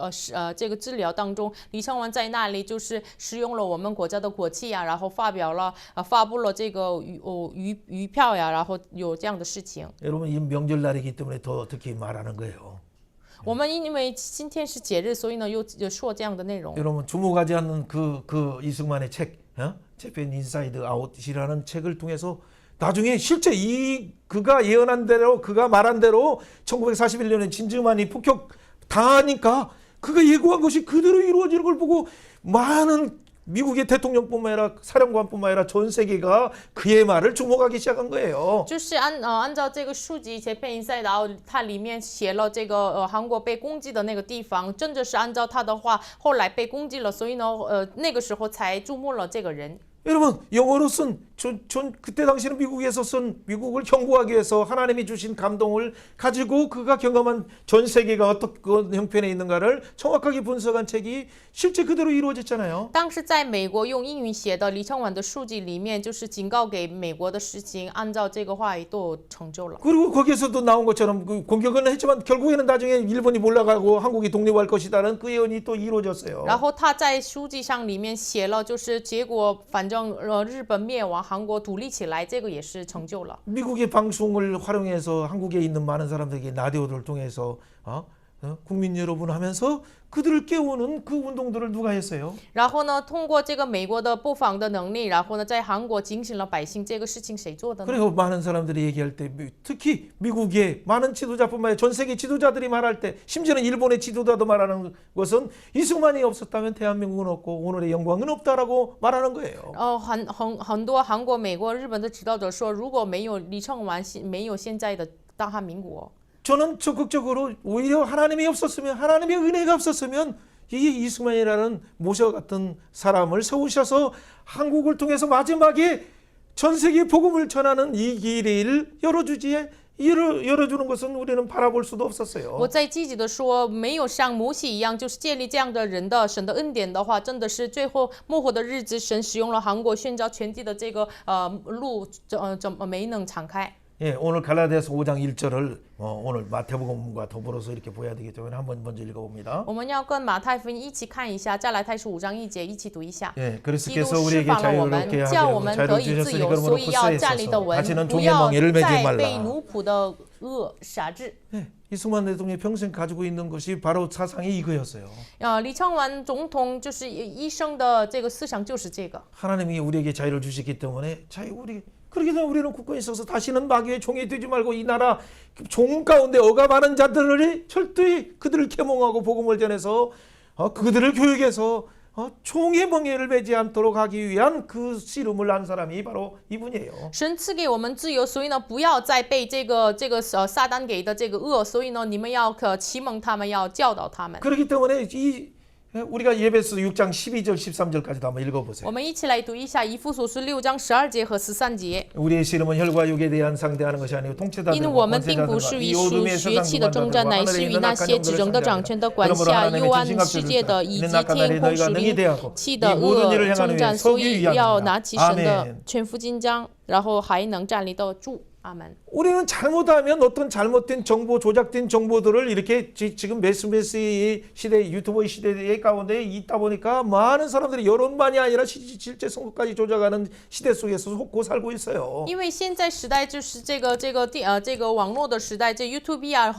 这个治疗当中，李承晚在那里就是使用了我们国家的国旗呀，然后发布了这个鱼票呀，然后有这样的事情。 여러분 이 명절날이기 때문에 더 특히 말하는 거예요. 我们因为今天是节日，所以呢又说这样的内容。 여러분 주목하지 않는 그 이승만의 책, 재팬 인사이드 아웃이라는 책을 통해서 나중에 실제 그가 예언한 대로 그가 말한 대로 1941년에 진즈만이 폭격 당하니까 그가 예고한 것이 그대로 이루어지는 걸 보고 많은 미국의 대통령뿐만 아니라 사령관뿐만 아니라 전 세계가 그의 말을 주목하기 시작한 거예요. 就是按照这个书籍《JPEN Inside Out》，它里面写了这个韩国被攻击的那个地方，真的是按照他的话，后来被攻击了，所以呢那个时候才注目了这个人。 여러분 영어로 쓴 그때 당시는 미국에서 쓴 미국을 경고하기 위해서 하나님이 주신 감동을 가지고 그가 경험한 전 세계가 어떤 형편에 있는가를 정확하게 분석한 책이 실제 그대로 이루어졌잖아요. 当时在美国用英语写的李承晚的书籍里面，就是警告给美国的事情，按照这个话语都成就了。 그리고 거기에서도 나온 것처럼 그 공격은 했지만 결국에는 나중에 일본이 몰락하고 한국이 독립할 것이다는 그 예언이 또 이루어졌어요. 然后他在书籍上里面写了，就是结果反正日本灭亡，韩国独立起来，这个也是成就了。 미국의 방송을 활용해서 한국에 있는 많은 사람들에게 라디오를 통해서 국민 여러분 하면서 그들을 깨우는 그 운동들을 누가 했어요? 然后呢，通过这个美国的播放的能力，然后呢，在韩国警醒了百姓，这个事情谁做的呢？ 그리고 많은 사람들이 얘기할 때 특히 미국의 많은 지도자뿐만 아니라 전 세계 지도자들이 말할 때 심지어는 일본의 지도자도 말하는 것은 이승만이 없었다면 대한민국은 없고 오늘의 영광은 없다라고 말하는 거예요. 很多韩国、美国、日本的指导者说，如果没有李承晚，没有现在的大韩民国。 저는 적극적으로 오히려 하나님이 없었으면 하나님의 은혜가 없었으면 이 이승만이라는 모셔 같은 사람을 세우셔서 한국을 통해서 마지막에 전 세계 복음을 전하는 이 길을 열어주는 것은 우리는 바라볼 수도 없었어요. 我在积极的说，没有像摩西一样，就是建立这样的人的神的恩典的话，真的是最后末后的日子，神使用了韩国宣教全地的这个路，怎么没能敞开？ 예, 오늘 갈라디아서 5장 1절을 오늘 마태복음과 더불어서 이렇게 보아야 되기 때문에 한번 먼저 읽어봅니다. 我们要跟马太福音一起看一下，加拉太书5章1节一起读一下。 예, 基督 그리스도께서 释 우리에게 放了我 자유롭게 们，叫我 하게 们 자유를 得以自 주셨으니 由， 그러므로 所以要 굳세 站立的 있어서 稳， 다시는 不 종의 要 멍에를 매지 再被 말라. 奴仆的辖制。 예, 이승만 대통령이 평생 가지고 있는 것이 바로 사상이 이거였어요. 李承晚总统就是一生的这个思想就是这个。 하나님이 우리에게 자유를 주셨기 때문에 그렇게 되면 우리는 굳건히 있어서 다시는 마귀의 종이 되지 말고 이 나라 종 가운데 억압하는 자들을 철저히 그들을 계몽하고 복음을 전해서 그들을 교육해서 종의 멍에를 매지 않도록 하기 위한 그 씨름을 한 사람이 바로 이분이에요. 神赐给我们自由，所以呢，不要再被这个撒旦给的这个恶，所以呢，你们要启蒙他们，要教导他们。 그렇기 때문에 우리가 예배서 6장 12절 13절까지도 한번 읽어보세요. 我们一起来读一下以弗所书6章12节和13节。 우리의 씨름은 혈과 육에 대한 상대하는 것이 아니고 因 통치자들과 我们并不是 권세자들과 与 이 属 어둠의 血 세상 气的征战， 군관들과 乃是 하늘에 与 있는 那 악한 些 영들을 指征的掌权的 상대하라. 管 그러므로 辖 하나님의 幽暗 진싱 世界的，以 앞에 及 있는 天 악한 空 너희가 属 능히 灵 대하고 气 이 的 모든 恶 일을 행하는 征战， 위해 所 서기 以要 위함이다. 拿起神的 아멘. 全副金章，然后还能站立得住。阿门。 우리는 잘못하면 어떤 잘못된 정보, 조작된 정보들을 이렇게 지금 메시지 시대, 유튜버의 시대 가운데 있다 보니까 많은 사람들이 여론만이 아니라 실제 선거까지 조작하는 시대 속에서 속고 살고 있어요. 因为现在时代就是这个网络的时代，这 YouTube 啊，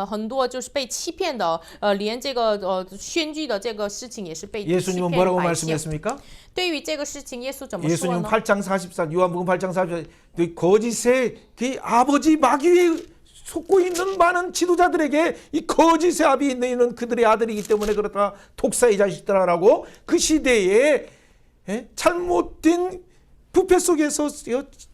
很多就是被欺骗的，连这个选举的这个事情也是被欺 예수님은 骗 뭐라고 百姓。 말씀했습니까? 对于这个事情，耶稣怎么说 예수님 呢？ 8장 44, 요한복음 8장 44, 거짓의 그 아버지 마귀에 속고 있는 많은 지도자들에게 이 거짓의 압이 있는 그들의 아들이기 때문에 그렇다 독사의 자식들아라고 그 시대에 잘못된 부패 속에서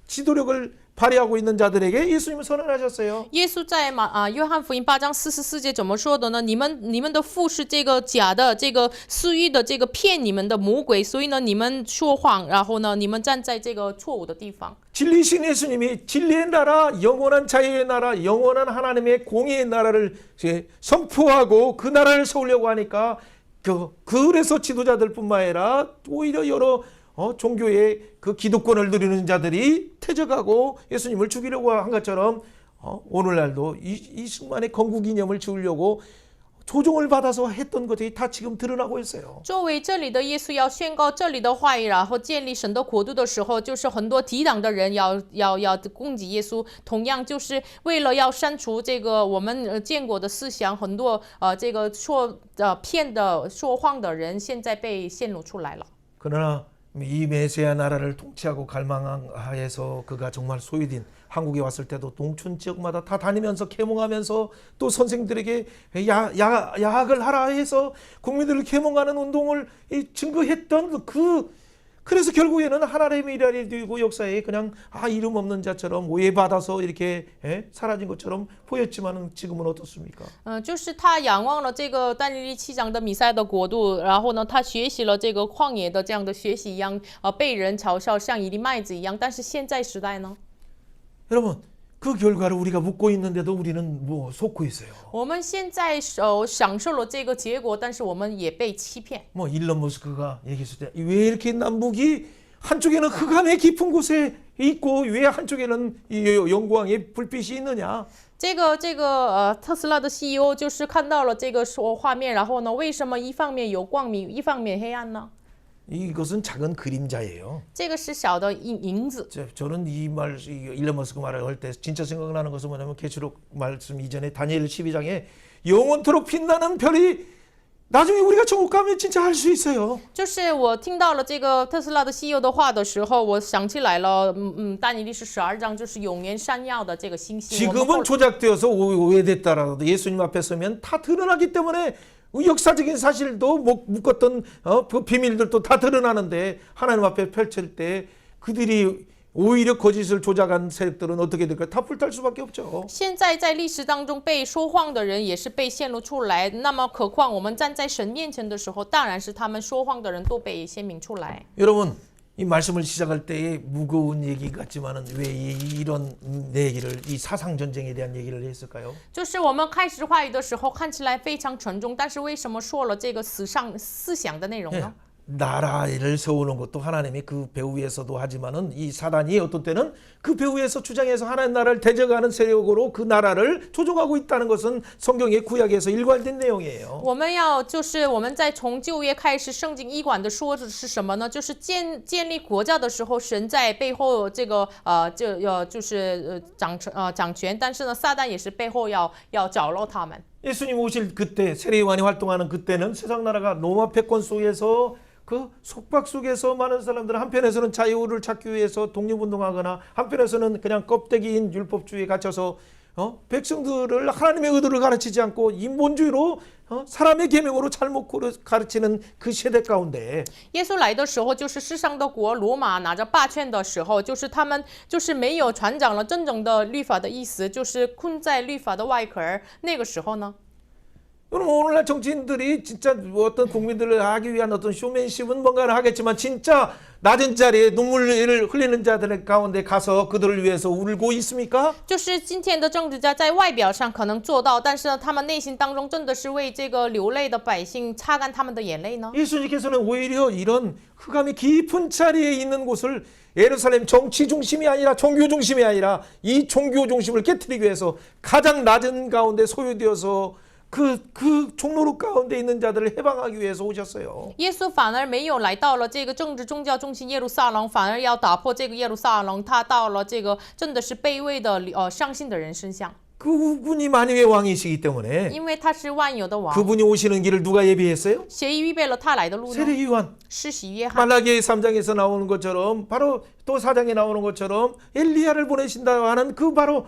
지도력을 발휘하고 있는 자들에게 예수님은 선언하셨어요. 耶稣在约翰福音8章44节怎么说的呢？你们的父是这个假的，这个私欲的这个骗你们的魔鬼，所以呢，你们说谎，然后呢，你们站在这个错误的地方。 진리신 예수님이 진리의 나라, 영원한 자유의 나라, 영원한 하나님의 공의의 나라를 선포하고 그 나라를 세우려고 하니까 그래서 지도자들뿐만 아니라 오히려 여러 종교의 그 기득권을 누리는 자들이 퇴적하고 예수님을 죽이려고 한 것처럼 오늘날도 이 승만의 건국 이념을 지으려고 조종을 받아서 했던 것들이 다 지금 드러나고 있어요. 作为这里的耶稣要宣告这里的话语，然后建立神的国度的时候，就是很多抵挡的人要攻击耶稣，同样就是为了要删除这个我们建国的思想，很多这个骗的说谎的人现在被显露出来了。 그러나 이 메시아 나라를 통치하고 갈망하여서 그가 정말 소유된 한국에 왔을 때도 농촌 지역마다 다 다니면서 계몽하면서 또 선생들에게 야학을 하라 해서 국민들을 계몽하는 운동을 증거했던 그래서 결국에는 하나님의 일하리 되고 역사에 그냥 이름 없는 자처럼 오해받아서 이렇게 사라진 것처럼 보였지만 지금은 어떻습니까? 就是他仰望了这个但以理7章的弥赛的国度，然后呢，他学习了这个旷野的这样的学习一样，被人嘲笑像一粒麦子一样。但是现在时代呢？ 여러분 그 결과를 우리가 묻고 있는데도 우리는 뭐 속고 있어요. 我们现在享受了这个结果，但是我们也被欺骗。 뭐 일론 머스크가 얘기했을 때 왜 이렇게 남북이 한쪽에는 흑암의 깊은 곳에 있고 왜 한쪽에는 이 영광의 불빛이 있느냐? 这个特斯拉的 CEO 就是看到了这个画面，然后呢，为什么一方面有光明，一方面黑暗呢？ 이것은 작은 그림자예요. 这个是小的影子。 저는 일론 머스크 말을 할 때 진짜 생각나는 것은 뭐냐면 계시록 말씀 이전에 다니엘 12장에 영원토록 빛나는 별이 나중에 우리가 천국 가면 진짜 할 수 있어요. 就是我听到了这个特斯拉的 CEO 的话的时候，我想起来了，但以理书12章就是永年闪耀的这个星星。 지금은 조작되어서 오해됐다라도 예수님 앞에 서면 다 드러나기 때문에 역사적인 사실도 묶었던 그 비밀들도 다 드러나는데 하나님 앞에 펼칠 때 그들이 오히려 거짓을 조작한 세력들은 어떻게 될까? 다 불탈 수밖에 없죠. 现在在历史当中被说谎的人也是被显露出来，那么何况我们站在神面前的时候，当然是他们说谎的人都被显明出来。 여러분 이 말씀을 시작할 때에 무거운 얘기 같지만은 왜 이런 얘기를 이 사상 전쟁에 대한 얘기를 했을까요? 就是我们开始话语的时候看起来非常沉重，但是为什么说了这个思想的内容呢？ 나라를 세우는 것도 하나님이 그 배후 위에서도 하지만은 이 사단이 어떤 때는 그 배후 위에서 주장해서 하나님 나라를 대적하는 세력으로 그 나라를 조종하고 있다는 것은 성경의 구약에서 일관된 내용이에요. 我们在从旧约开始，圣经医馆的说的是什么呢？就是建立国家的时候，神在背后这个掌权，但是呢，撒旦也是背后要找到他们。 예수님 오실 그때 세례요한이 활동하는 그때는 세상 나라가 로마 패권 속에서 그 속박 속에서 많은 사람들은 한편에서는 자유를 찾기 위해서 독립운동하거나 한편에서는 그냥 껍데기인 율법주의에 갇혀서 백성들을 하나님의 의도를 가르치지 않고 인본주의로 사람의 계명으로 잘못 가르치는 그 세대 가운데 耶稣来的时候，就是世上的国罗马拿着霸权的时候，就是他们就是没有传讲了真正的律法的意思，就是困在律法的外壳。那个时候呢？ 여러분 오늘날 정치인들이 진짜 어떤 국민들을 하기 위한 어떤 쇼맨십은 뭔가를 하겠지만 진짜 낮은 자리에 눈물을 흘리는 자들 가운데 가서 그들을 위해서 울고 있습니까? 就是今天的政治家在外表上可能做到，但是呢，他们内心当中真的是为这个流泪的百姓擦干他们的眼泪呢？ 예수님께서는 오히려 이런 흑암이 깊은 자리에 있는 곳을 예루살렘 정치 중심이 아니라 종교 중심이 아니라 이 종교 중심을 깨트리기 위해서 가장 낮은 가운데 소유되어서 그 종로로 가운데 있는 자들을 해방하기 위해서 오셨어요. 耶稣反而没有来到了这个政治宗教中心耶路撒冷，反而要打破这个耶路撒冷，他到了这个真的是卑微的伤心的人身上。 그분이 만유의 왕이시기 때문에 因为他是万有的王， 그분이 오시는 길을 누가 예비했어요? 谁预备了他来的路呢？ 세례요한. 施洗约翰。 말라기 3장에서 나오는 것처럼 바로 또 4장에 나오는 것처럼 엘리야를 보내신다 하는 그 바로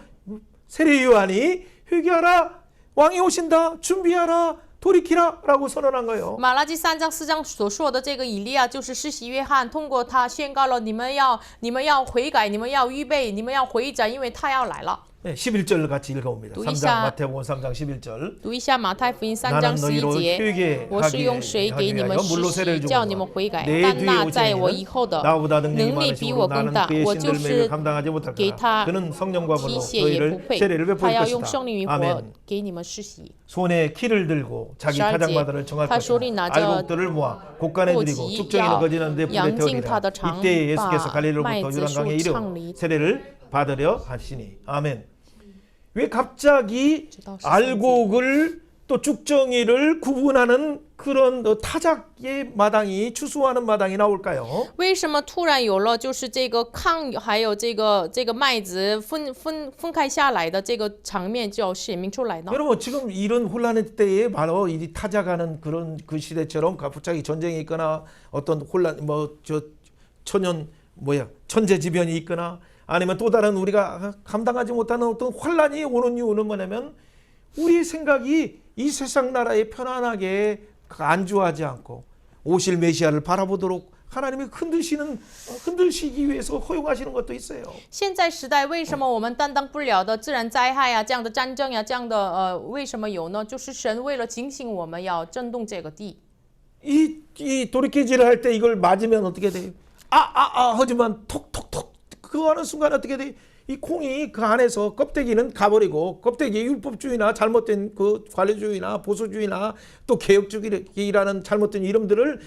세례요한이 회개하라 왕이 오신다 준비하라 돌이키라라고 선언한 거예요. 马拉基3章4章所说的这个以利亚就是施洗约翰，通过他宣告了你们要悔改，你们要预备，你们要回转，因为他要来了。 네, 11절 같이 읽어봅니다. 3장读一下 마태복음 3장 11절. 读一下马太福音3 나는 章11 너희로 节， 회개하게 我是用水给你们 하기 施 위하여 물로 洗， 세례를 叫你们悔改。 내 但 뒤에 那 오지 在我 않는 以后的 나보다 능력이 能力比 많으심으로 我更 나는 大， 그의 我就 신들 是 매를 감당하지 给 못할까. 他 그는 성령과 提 불로 血也不 너희를 配， 세례를 他 베풀 要用 것이다. 圣灵与火 아멘. 给你们施洗。 손에 키를 들고 자기 12 타작마다를 정할 他手里 것이다. 拿着 알곡들을 모아 곡간에 드리고 簸箕 쭉정이는 要 거지는데 불에 扬尽 태우리라. 他的长 이때 예수께서 把 갈릴리로부터 麦子 요단강에 树 이르 唱离。 세례를 받으려 하시니. 아멘. 왜 갑자기 直到13节 알곡을 또 쭉정이를 구분하는 그런 타작의 마당이 추수하는 마당이 나올까요? 为什么突然有了就是这个糠还有这个麦子分开下来的这个场面就要显明出来呢？ 여러분 지금 이런 혼란의 때에 바로 이 타작하는 그런 그 시대처럼 갑자기 전쟁이 있거나 어떤 혼란 천재지변이 있거나 아니면 또 다른 우리가 감당하지 못하는 어떤 혼란이 오는 이유는 뭐냐면 우리의 생각이 이 세상 나라에 편안하게 안주하지 않고 오실 메시아를 바라보도록 하나님이 흔들시기 위해서 허용하시는 것도 있어요. 现在时代为什么我们担当不了的自然灾害啊，这样的战争呀、这样的为什么有呢？就是神为了警醒我们要震动这个地。 이 도리깨질을 할 때 이걸 맞으면 어떻게 돼요? 하지만 톡톡톡 그거 하는 순간 어떻게 돼? 이 콩이 그 안에서 껍데기는 가버리고 껍데기 율법주의나 잘못된 그 관료주의나 보수주의나 또 개혁주의라는 잘못된 이름들을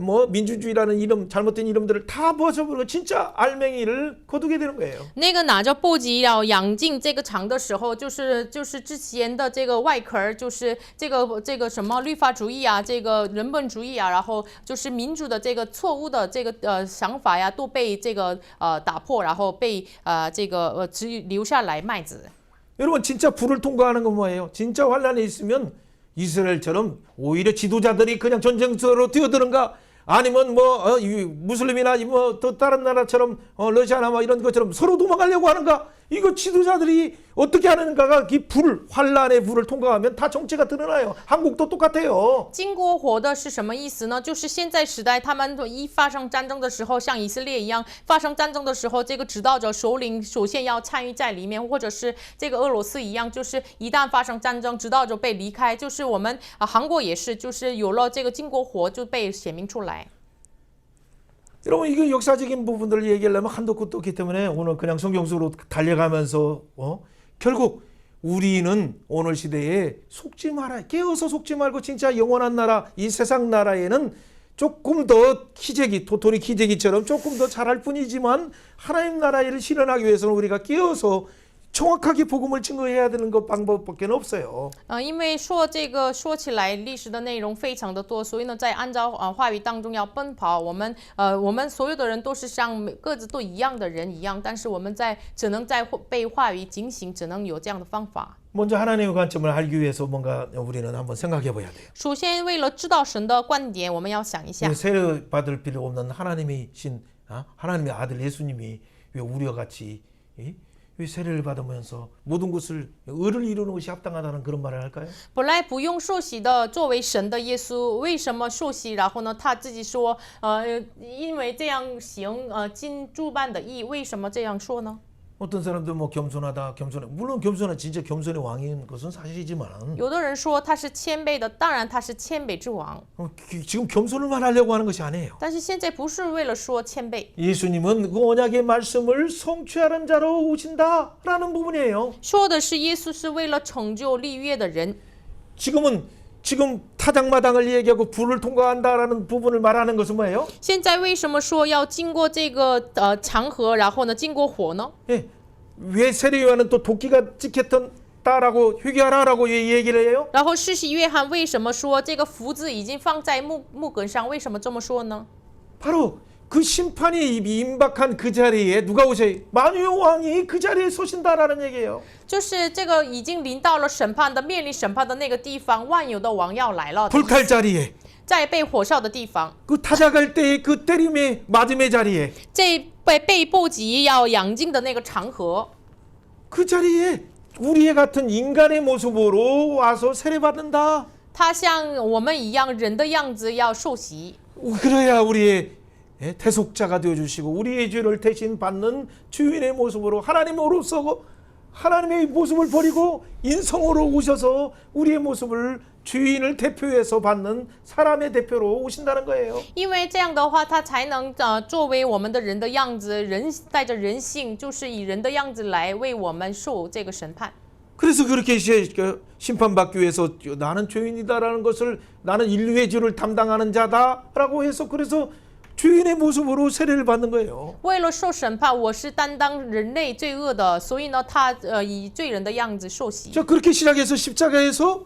뭐 민주주의라는 이름 잘못된 이름들을 다 벗어버리고 진짜 알맹이를 거두게 되는 거예요. 那个拿着簸箕要养进这个肠的时候，就是之前的这个外壳，就是这个什么律法主义啊，这个人本主义啊，然后就是民主的这个错误的这个想法呀，都被这个打破，然后被这个只留下来麦子。 여러분 진짜 불을 통과하는 건 뭐예요? 진짜 환란이 있으면 이스라엘처럼 오히려 지도자들이 그냥 전쟁터로 뛰어드는가? 아니면 무슬림이나 또 다른 나라처럼 러시아나 이런 것처럼 서로 도망가려고 하는가? 이거 지도자들이 어떻게 하는가가 이 환란의 불을 통과하면 다 정체가 드러나요. 한국도 똑같아요. 经过火的是什么意思呢？就是现在时代，他们一发生战争的时候，像以色列一样，发生战争的时候，这个指导者首领首先要参与在里面，或者是这个俄罗斯一样，就是一旦发生战争，指导者被离开，就是我们韩国也是，就是有了这个经过火就被显明出来。 여러분 이거 역사적인 부분들을 얘기하려면 한도 끝도 없기 때문에 오늘 그냥 성경 속으로 달려가면서 결국 우리는 오늘 시대에 속지 말아요. 깨어서 속지 말고 진짜 영원한 나라 이 세상 나라에는 조금 더 도토리 키재기처럼 조금 더 잘할 뿐이지만 하나님 나라를 실현하기 위해서는 우리가 깨어서 정확하게 복음을 증거해야 되는 것 방법밖에 없어요. 因为说起来历史的内容非常的多，所以呢，在按照话语当中要奔跑，我们所有的人都是像各自都一样的人一样，但是我们只能在被话语警醒，只能有这样的方法。 먼저 하나님의 관점을 알기 위해서 뭔가 우리는 한번 생각해 봐야 돼요. 首先，为了知道神的观点，我们要想一下， 세례 받을 필요 없는 하나님의 아들 예수님이 왜 우리와 같이 왜 세례를 받으면서 모든 것을 의를 이루는 것이 합당하다는 그런 말을 할까요? 本来不用受洗的，作为神的耶稣，为什么受洗？然后呢，他自己说，因为这样行，尽诸般的义，为什么这样说呢？ 어떤 사람들 겸손하다, 물론 진짜 겸손의 왕인 것은 사실이지만 有的人说他是谦卑的，当然他是谦卑之王， 지금 겸손을 말하려고 하는 것이 아니에요. 但是现在不是为了说谦卑， 예수님은 그 언약의 말씀을 성취하는 자로 오신다라는 부분이에요. 说的是耶稣是为了成就立约的人。 지금 타작마당을 얘기하고 불을 통과한다라는 부분을 말하는 것은 뭐예요? 现在为什么说要经过这个长河，然后呢经过火呢？ 예, 왜 세례요한은 또 도끼가 찍혔다라고 회개하라라고 얘기를 해요? 然后施洗约翰为什么说这个福字已经放在木梗上？为什么这么说呢？ 바로 그 심판이 임박한 그 자리에 누가 오세요? 만유의 왕이 그 자리에 서신다라는 얘기예요. 就是这个已经临到了审判的面临审判的那个地方，万有的王要来了， 불탈 자리에 在被火烧的地方， 그 타작할 때의 그 때림의 맞음의 자리에 这被波及要养精的那个长河， 그 자리에 우리의 같은 인간의 모습으로 와서 세례받는다. 他像我们一样人的样子要受洗， 그래야 우리의 대속자가 되어주시고 우리의 죄를 대신 받는 주인의 모습으로 하나님으로서 하나님의 모습을 버리고 인성으로 오셔서 우리의 모습을 주인을 대표해서 받는 사람의 대표로 오신다는 거예요. 因为这样的话，他才能作为我们的人的样子，人带着人性，就是以人的样子来为我们受这个审判。 그래서 그렇게 심판받기 위해서 나는 죄인이다라는 것을 나는 인류의 죄를 담당하는 자다라고 해서 그래서 주인의 모습으로 세례를 받는 거예요. 为了受审判，我是担当人类罪恶的，所以呢，他以罪人的样子受洗。 자, 그렇게 시작해서 십자가에서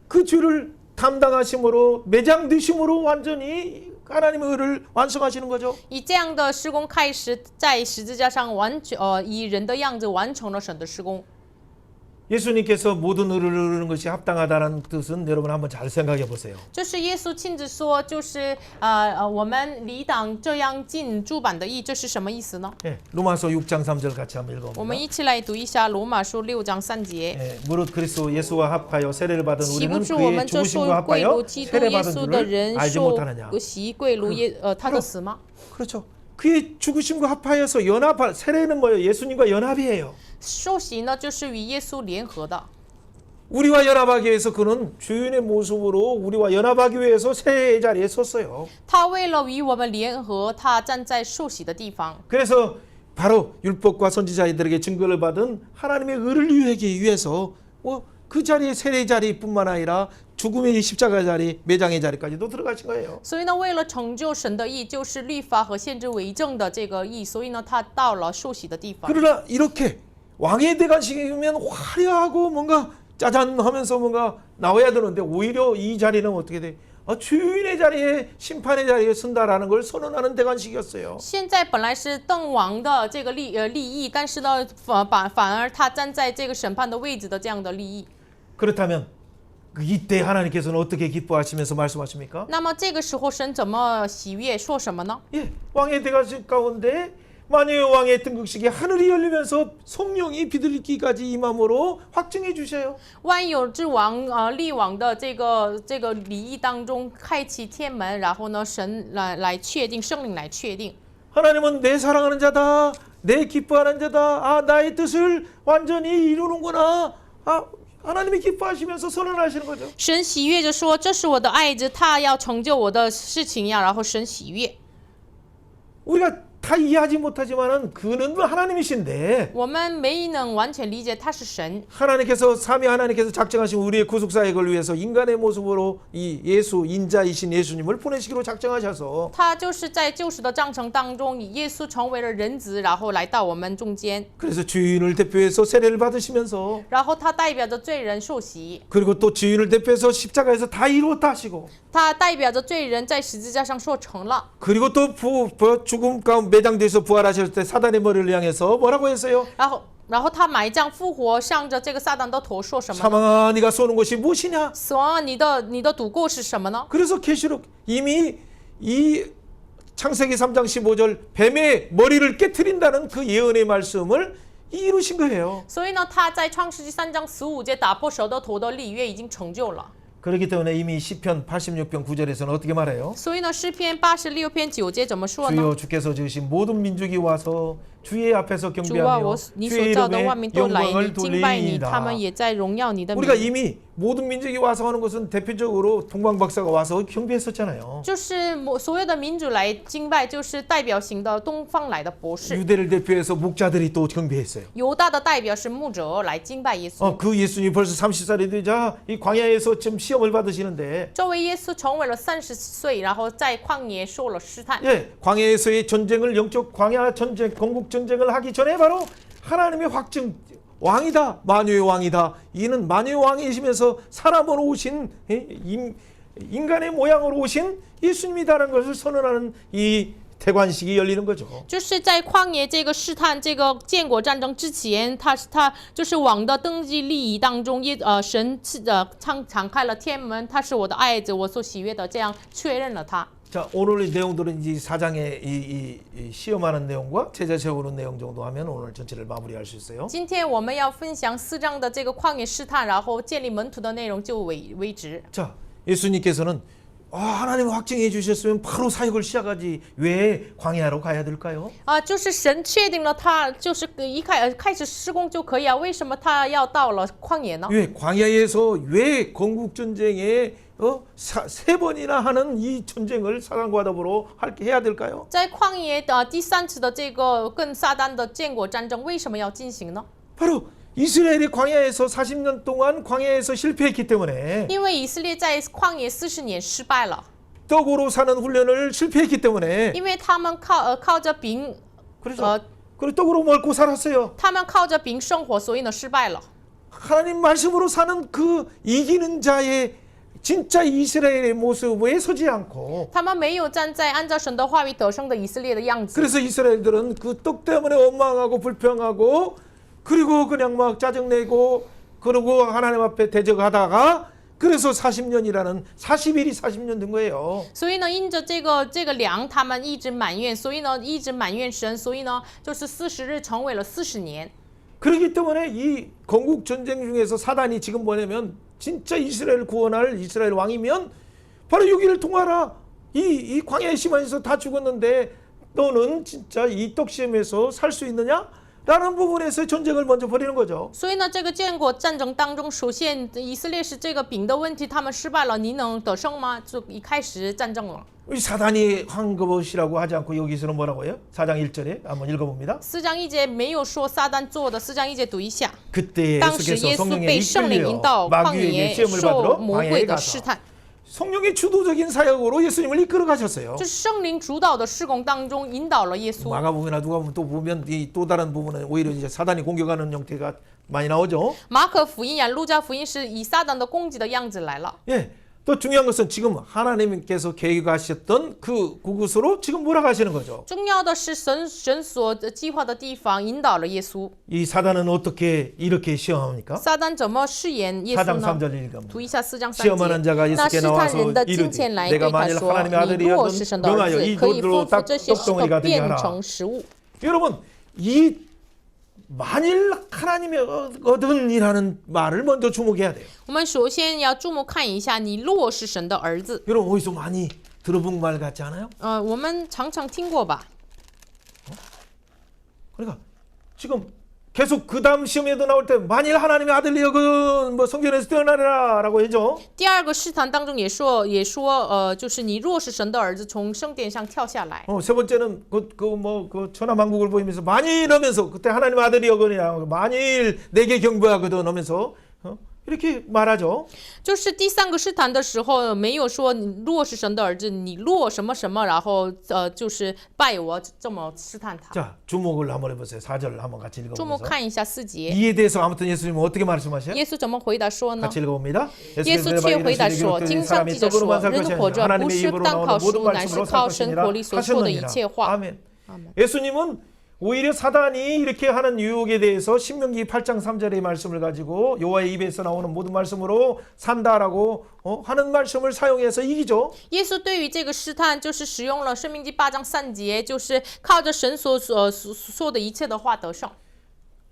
그 죄를 담당하심으로 매장되심으로 완전히 하나님의 의를 완성하시는 거죠. 以这样的施工开始，在十字架上以人的样子完成了神的施工。 예수님께서 모든 의를 이루는 것이 합당하다는 뜻은 여러분 한번 잘 생각해 보세요. 就是耶稣亲自说，就是我们理当这样尽诸般的义，这是什么意思呢？ 예, 로마서 6장 3절 같이 한번 我们 읽어봅니다. 一起来读一下罗马书6章3节。 예, 무릇 그리스도 예수와 합하여 세례를 받은 岂不 우리는 知我 그의 们这受 죽으심과 归 합하여 如基督 세례 耶 받은 稣的 줄을 人 알지 受 못하느냐. 洗归如他的死吗？ 그렇죠. 그의 죽으심과 합하여서 연합 세례는 뭐예요? 예수님과 연합이에요. 受洗呢，就是与耶稣联合的。 우리와 연합하기 위해서 그는 주인의 모습으로 우리와 연합하기 위해서 세례의 자리에 섰어요. 他为了与我们联合，他站在受洗的地方。 그래서 바로 율법과 선지자들에게 증거를 받은 하나님의 의를 이루기 위해서 그 자리에 세례 자리뿐만 아니라 죽음의 십자가 자리, 매장의 자리까지도 들어가신 거예요. 所以呢，为了成就神的义，就是律法和先知为证的这个义，所以呢，他到了受洗的地方。 그러나 이렇게 왕의 대관식이면 화려하고 뭔가 짜잔 하면서 뭔가 나와야 되는데 오히려 이 자리는 어떻게 돼? 주인의 자리에 심판의 자리에 선다라는 걸 선언하는 대관식이었어요. 现在本来是邓王的这个利益，但是呢，反而他站在这个审判的位置的这样的利益。 그렇다면 이때 하나님께서는 어떻게 기뻐하시면서 말씀하십니까? 那么这个时候神怎么喜悦，说什么呢？ 예, 왕의 대관식 가운데 만유의 왕의 등극식에 하늘이 열리면서 성령이 비둘기까지 임함으로 확증해 주셔요. 万有之王立王的这个礼仪当中开启天门，然后呢，神来确定，圣灵来确定。 하나님은 내 사랑하는 자다, 내 기뻐하는 자다. 나의 뜻을 완전히 이루는구나. 하나님이 기뻐하시면서 선언하시는 거죠. 神喜悦着说：“这是我的爱子，他要成就我的事情呀。”然后神喜悦。 우리가 다 이해하지 못하지만은 그는 하나님이신데 我们没能完全理解他是神， 하나님께서 삼위 하나님께서 작정하신 우리의 구속 사역을 위해서 인간의 모습으로 이 예수 인자이신 예수님을 보내시기로 작정하셔서 他就是在救赎的章程当中，以耶稣成为了人子，然后来到我们中间， 그래서 주인을 대표해서 세례를 받으시면서 然后他代表着罪人受洗， 그리고 또 주인을 대표해서 십자가에서 다 이루었다 하시고 他代表着罪人在十字架上说成了。 그리고 또 죽음 가운데 매장돼서 부활하실 때 사단의 머리를 향해서 뭐라고 했어요? 然后他埋葬复活，向着这个撒旦的头说什么呢？ 사망아 네가 쏘는 것이 무엇이냐? 死亡啊，你的赌过是什么呢？ 그래서 계시록 이미 이 창세기 3장 15절 뱀의 머리를 깨트린다는 그 예언의 말씀을 이루신 거예요. 所以呢，他在创世纪3章15节打破蛇的头的立约已经成就了。 그렇기 때문에 이미 시편 86편 9절에서는 어떻게 말해요? 所以呢，诗篇86篇9节怎么说呢？ 주여 주께서 지으신 모든 민족이 와서 주의 앞에서 主啊， 경배하며 你所 주의 造的 이름에 万民都来，你 영광을 敬拜你，他们 돌리이다. 也在荣耀你的 우리가 名。 이미 모든 민족이 와서 하는 것은 대표적으로 동방박사가 와서 경배했었잖아요. 就是所有的民主来敬拜，就是代表型的东方来的博士。 유대를 대표해서 목자들이 또 경배했어요. 犹大的代表是牧者来敬拜耶稣。 그 예수님이 벌써 30살이 되자 이 광야에서 지금 시험을 받으시는데 这位耶稣成为了30岁，然后在旷野受了试探。 예, 광야에서의 전쟁을 영적 광야 전쟁, 건국 전쟁을 하기 전에 바로 하나님의 확증 왕이다, 만유의 왕이다. 이는 만유의 왕이시면서 사람으로 오신 인간의 모양으로 오신 예수님이다라는 것을 선언하는 이 대관식이 열리는 거죠. 就是在旷野这个试探这个建国战争之前，他就是王的登基礼仪当中，神敞开了天门，他是我的爱子，我所喜悦的，这样确认了他。 자, 오늘 이 내용들은 이 4장의 이 시험하는 내용과 제자 세우는 내용 정도 하면 오늘 전체를 마무리할 수 있어요. 今天我们要分享4章的这个旷野试探，然后建立门徒的内容就为止。 자, 예수님께서는 하나님 확증해 주셨으면 바로 사역을 시작하지 왜 광야로 가야 될까요? 就是神确定了他就是开始施工就可以啊，为什么他要到了旷野呢？ 왜 광야에서 왜 건국 전쟁에 세 번이나 하는 이 전쟁을 사단과 더불어 해야 될까요? 在旷野的第三次的这个跟撒旦的建国战争为什么要进行呢？ 바로 이스라엘이 광야에서 40년 동안 광야에서 실패했기 때문에 因为以色列在旷野40年失败了， 떡으로 사는 훈련을 실패했기 때문에 因为他们靠着饼 그래서 그리고 떡으로 먹고 살았어요. 他们靠着饼生活，所以呢失败了。 하나님 말씀으로 사는 그 이기는 자의 진짜 이스라엘의 모습에 서지 않고 他们没有站在按照神的话语得胜的以色列的样子， 그래서 이스라엘들은 그 떡 때문에 원망하고 불평하고 그리고 그냥 막 짜증내고 그러고 하나님 앞에 대적하다가 그래서 40년이라는 40일이 40년 된 거예요. 所以呢，因着这个粮，他们一直埋怨，所以呢一直埋怨神，所以呢就是40日成为了40年。 그렇기 때문에 이 건국 전쟁 중에서 사단이 지금 뭐냐면 진짜 이스라엘 구원할 이스라엘 왕이면 바로 여기를 통하라. 이 광야의 시간에서 다 죽었는데 너는 진짜 이 떡 시험에서 살 수 있느냐? 라는 부분에서 전쟁을 먼저 벌이는 거죠. 所以呢，这个建国战争当中，首先以色列是这个饼的问题，他们失败了，你能得胜吗？就一开始战争了。 이 사단이 한 것이라고 하지 않고 여기서는 뭐라고 해요? 4장 1절에 한번 읽어봅니다. 4章1节没有说撒旦做的，4章1节读一下。 그때 当时 예수께서 耶稣 성령에 被圣灵引 이끌려 导旷 마귀에게 野， 시험을 受 받으러 魔鬼 광야에 的试 가서 探。 성령의 주도적인 사역으로 예수님을 이끌어 가셨어요. 就是圣灵主导的施工当中引导了耶稣。 마가복음이나 누가 보면 또 보면 이 또 다른 부분은 오히려 이제 사단이 공격하는 형태가 많이 나오죠. 马可福音呀、路加福音是以撒旦的攻击的样子来了。 예. 또 중요한 것은 지금 하나님께서 계획하셨던 그곳으로 지금 몰아가시는 거죠. 重要的是神所计划的地方引导了耶稣。 이 사단은 어떻게 이렇게 시험합니까? 撒旦怎么试验耶 4장 稣呢？ 3절 읽으면 读一下4章3 시험하는 节。 자가 那 예수께 试探 나와서 人的金 이르되 钱来对 내가 他 만일 说：“ 하나님의 你若 아들이여든 是神的儿 명하여 子， 이 可以 돌로 吩咐这些石头 떡덩이가 되게 变 하라. 成食物。” 여러분 이 만일 하나님의 얻은이라는 말을 먼저 주목해야 돼요. 我们首先要注目看一下，你若是神的儿子。 여러분 어디서 많이 들어본 말 같지 않아요? 我们常常听过吧？ 그러니까 지금 계속 그 다음 시험에도 나올 때 만일 하나님의 아들이여건 뭐 성전에서 뛰어나리라라고 했죠. 第二个试探当中也说，就是你若是神的儿子，从圣殿上跳下来。 세 번째는 그 천하만국을 보이면서 만일 하면서 그때 하나님의 아들이여건이라 만일 내게 경배하거든 하면서 이렇게 말하죠. 就是第三个试探的时候，没有说你若是神的儿子，你若什么什么，然后就是拜我，这么试探他。 자 주목을 한번 해보세요. 4절 한번 같이 注目 읽어보면서 看一下4节， 이에 대해서 아무튼 예수님은 어떻게 말씀하셔요? 耶稣怎么回答说呢？ 같이 읽어봅니다. 耶稣却回答说：“经上记着说，人活着不是单靠食物，乃是靠神口里所说的一切话。” 아멘. 예수님은 오히려 사단이 이렇게 하는 유혹에 대해서 신명기 8장 3절의 말씀을 가지고 여호와의 입에서 나오는 모든 말씀으로 산다라고 하는 말씀을 사용해서 이기죠. 耶稣对于这个试探，就是使用了《申命记》8章3节，就是靠着神所说的一切的话得胜。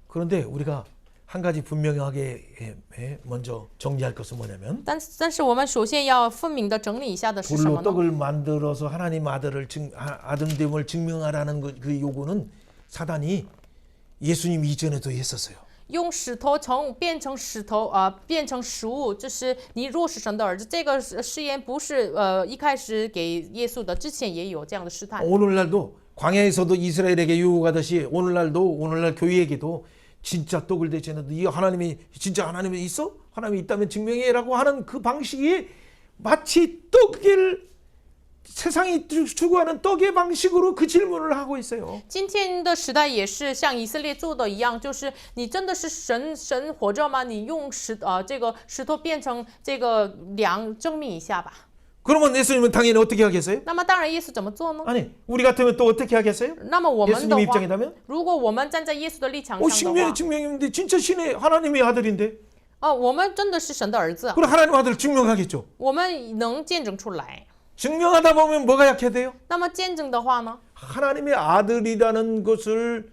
그런데 우리가 한 가지 분명하게 먼저 정리할 것은 뭐냐면 但是我们首先要分明的整理一下的是什么 불로 呢？ 떡을 만들어서 하나님 아들됨을 증명하라는 그 요구는 사단이 예수님 이전에도 했었어요. 用石头变成石头变成食物，这是你若是神的儿子。这个试验不是一开始给耶稣的，之前也有这样的试探。 오늘날도 광야에서도 이스라엘에게 유혹하듯이 오늘날 교회에게도 진짜 떡을 대체는데 이 하나님이 진짜 하나님이 있어? 하나님이 있다면 증명해라고 하는 그 방식이 마치 떡을 세상이 추구하는 떡의 방식으로 그 질문을 하고 있어요. 今天的时代也是像以色列做的一样，就是你真的是神活着吗？你用这个石头变成这个粮，证明一下吧。 그러면 예수님은 당연히 어떻게 하겠어요? 那么当然，耶稣怎么做呢？ 아니 우리 같으면 또 어떻게 하겠어요? 那么我们的 예수님 话， 입장이라면? 如果我们站在耶稣的立场上的 신명의 话， 증명인데 진짜 신의 하나님의 아들인데 我们真的是神的儿子， 그럼 하나님 아들을 증명하겠죠. 我们能见证出来。 증명하다 보면 뭐가 약해야 돼요? 那么见证的话呢？ 하나님의 아들이라는 것을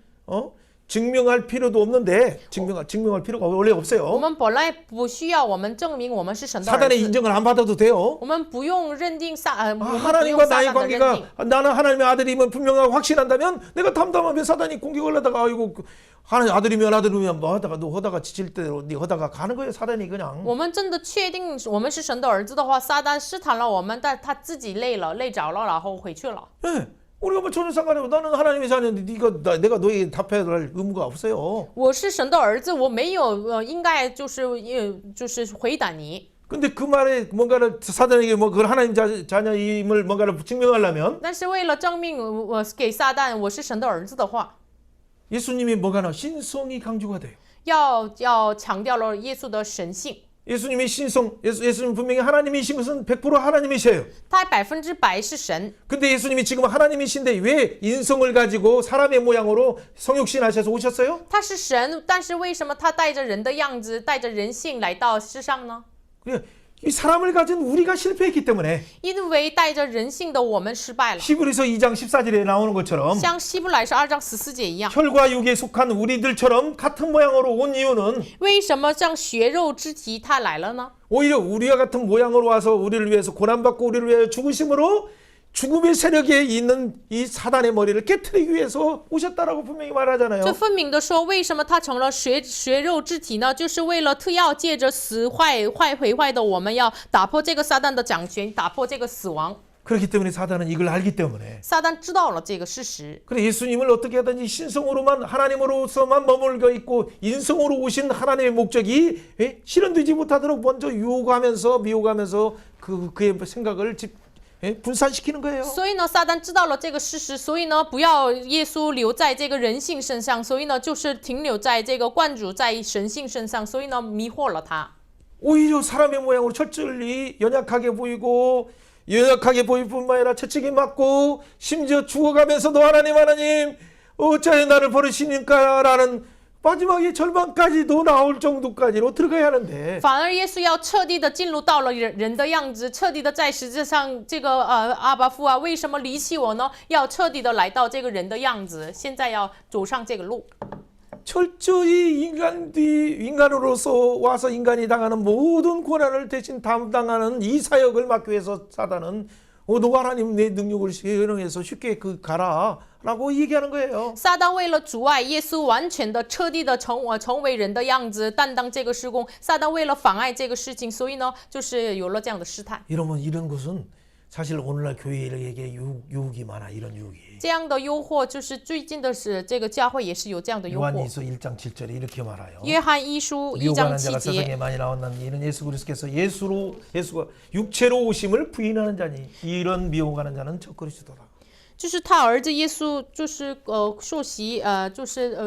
증명할 필요도 없는데 증명할 필요가 원래 我 없어요. 们本来不需要我们证明我们是神的儿 사단의 子， 인정을 안 받아도 돼요. 我们不用认定我们不用 하나님과 撒 나의 旦的认定。 관계가 나는 하나님의 아들임을 분명하게 확신한다면 내가 담담하면 사단이 공격을 하다가 아이고 하나님 아들이면 뭐 하다가 너 하다가 지칠 대로 네 하다가 가는 거예요. 사단이 그냥. 我们真的确定我们是神的儿子的话，撒旦试探了我们，但他自己累了，累着了，然后回去了。 예. 우리가 뭐 전혀 상관없고 나는 하나님의 자녀인데 내가 너에게 답해야 할 의무가 없어요. 我是神的儿子，我没有应该就是回答你。 근데 그 말에 뭔가를 사단에게 뭐 그걸 하나님 자녀임을 뭔가를 증명하려면 但是为了证明我给撒旦我是神的儿子的话， 예수님이 뭐가 나 신성이 강조가 돼요. 要强调了耶稣的神性。 예수님이 예수님 분명히 하나님이신 것은 100% 하나님이세요. 他100%是神， 근데 예수님이 지금 하나님이신데 왜 인성을 가지고 사람의 모양으로 성육신 하셔서 오셨어요? 他是神，但是为什么他带着人的样子，带着人性来到世上呢？ 이 사람을 가진 우리가 실패했기 때문에 因为带着人性的我们失败了， 히브리서 2장 14절에 나오는 것처럼 像希伯来书2章14节一样。 혈과 육에 속한 우리들처럼 같은 모양으로 온 이유는 为什么像血肉之体他来了呢？ 오히려 우리와 같은 모양으로 와서 우리를 위해서 고난받고 우리를 위하여 죽으심으로 죽음의 세력에 있는 이 사단의 머리를 깨트리기 위해서 오셨다라고 분명히 말하잖아요. 这分明的说，为什么他成了血肉之体呢？就是为了特要借着死毁坏的我们，要打破这个撒旦的掌权，打破这个死亡。 그렇기 때문에 사단은 이걸 알기 때문에 撒旦知道了这个事实， 그래 예수님을 어떻게 하든지 신성으로만 하나님으로서만 머물러 있고 인성으로 오신 하나님의 목적이 실현되지 못하도록 먼저 유혹하면서 미혹하면서 그의 생각을 분산시키는 거예요. 所以呢，撒旦知道了这个事实，所以呢，不要耶稣留在这个人性身上，所以呢，就是停留在这个灌主在神性身上，所以呢，迷惑了他。 오히려 사람의 모양으로 철저히 연약하게 보이고 연약하게 보일 뿐만 아니라 채찍이 맞고 심지어 죽어가면서도 하나님 어찌하여 나를 버리시니까 라는 마지막에 절반까지도 나올 정도까지로 들어가야 하는데 反而耶稣要彻底的进入到了人的样子，彻底的在十字上，这个阿爸父啊，为什么离弃我呢？要彻底的来到这个人的样子，现在要走上这个路。 철저히 인간으로서 와서 인간이 당하는 모든 고난을 대신 담당하는 이 사역을 맡기 위해서 사단은 너 하나님 내 능력을 실현해서 쉽게 가라 라고 얘기하는 거예요. 撒旦为了阻碍耶稣完全的、彻底的成为人的样子，担当这个事工，撒旦为了妨碍这个事情，所以呢，就是有了这样的试探。 이러면 이런 것은 사실 오늘날 교회에게 유혹이 많아. 이런 유혹이. 这样的诱惑就是最近的是这个教会也是有这样的诱惑。 요한일서 1장 7절에 이렇게 말해요. 约翰一书1章 미혹하는 자가 7 세상에 节， 많이 나왔나니 이는 예수 그리스도께서 예수가 육체로 오심을 부인하는 자니 이런 미혹하는 자는 적 그리스도라. 就是他儿子耶稣，就是受洗，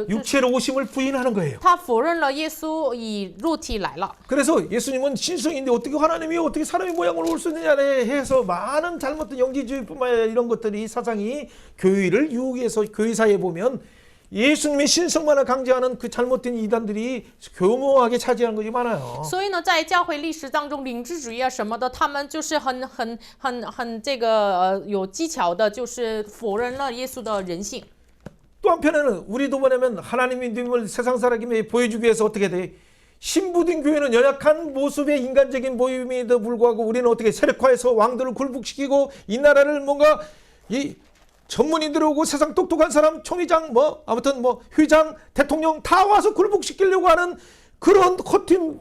육체로 오심을 부인하는 거예요. 他否认了耶稣以肉体来了。 그래서 예수님은 신성인데 어떻게 하나님이 어떻게 사람의 모양으로 올 수 있느냐 해서 많은 잘못된 영지주의뿐만 아니라 이런 것들이 사상이 교회를 유혹해서 교회 사이에 보면 예수님의 신성만을 강조하는 그 잘못된 이단들이 교묘하게 차지하는 것이 많아요. 所以呢，在教会历史当中，灵知主义啊什么的，他们就是很这个有技巧的，就是否认了耶稣的人性。 또 한편에는 우리도 뭐냐면 하나님의 믿음을 세상 사람에게 보여주기 위해서 어떻게 돼? 신부된 교회는 연약한 모습의 인간적인 보임에도 불구하고 우리는 어떻게 세력화해서 왕들을 굴복시키고 이 나라를 뭔가 이 전문인들 오고 세상 똑똑한 사람 총회장 아무튼 회장 대통령 다 와서 굴복시키려고 하는 그런 커튼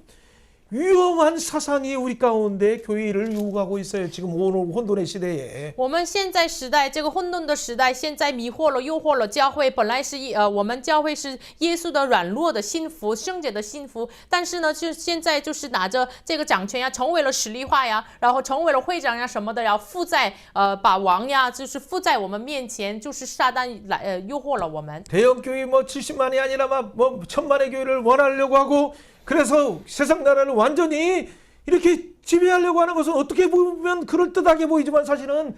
위험한 사상이 우리 가운데 교회를 유혹하고 있어요. 지금 오늘 혼돈의 시대에. 我们现在时代，这个混沌的时代，现在迷惑了、诱惑了教会。本来是我们教会是耶稣的软弱的信服、圣洁的信服，但是呢，就现在就是拿着这个掌权呀，成为了实力化呀，然后成为了会长呀什么的，然后附在把王呀，就是附在我们面前，就是撒旦来诱惑了我们。 대형 교회 70만이 아니라 1000만의 교회를 원하려고 하고 그래서 세상 나라를 완전히 이렇게 지배하려고 하는 것은 어떻게 보면 그럴듯하게 보이지만 사실은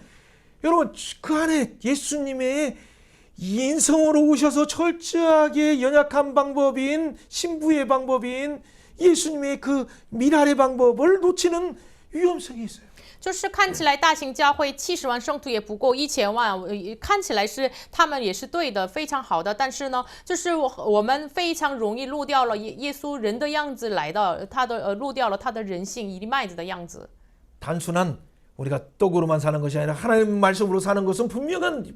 여러분 그 안에 예수님의 인성으로 오셔서 철저하게 연약한 방법인 신부의 방법인 예수님의 그 미랄의 방법을 놓치는 위험성이 있어요. 就是看起来大型教会70万圣徒也不够1000万，看起来是他们也是对的，非常好的。但是呢，就是我们非常容易漏掉了耶稣人的样子来的，漏掉了他的人性，一麦子的样子。 단순한 우리가 떡으로만 사는 것이 아니라 하나님 말씀으로 사는 것은 분명한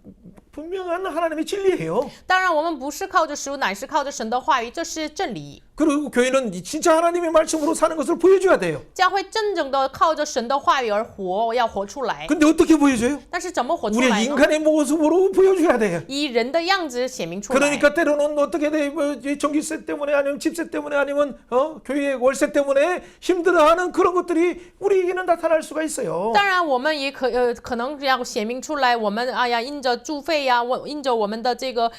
하나님의 진리예요. 当然，我们不是靠着食物，乃是靠着神的话语，这是真理。 그리고 교회는 진짜 하나님의 말씀으로 사는 것을 보여줘야 돼요. 教会真正的靠着神的话语而活，要活出来。 근데 어떻게 보여줘요? 但是怎么活出 우리 来呢？ 인간의 모습으로 보여줘야 돼요. 以人的样子显明出来。 그러니까 때로는 어떻게 돼? 뭐 전기세 때문에 아니면 집세 때문에 아니면 교회 월세 때문에 힘들어하는 그런 것들이 우리에게는 나타날 수가 있어요. 当然，我们也可能要显明出来，我们哎呀，因着住费呀，因着我们的这个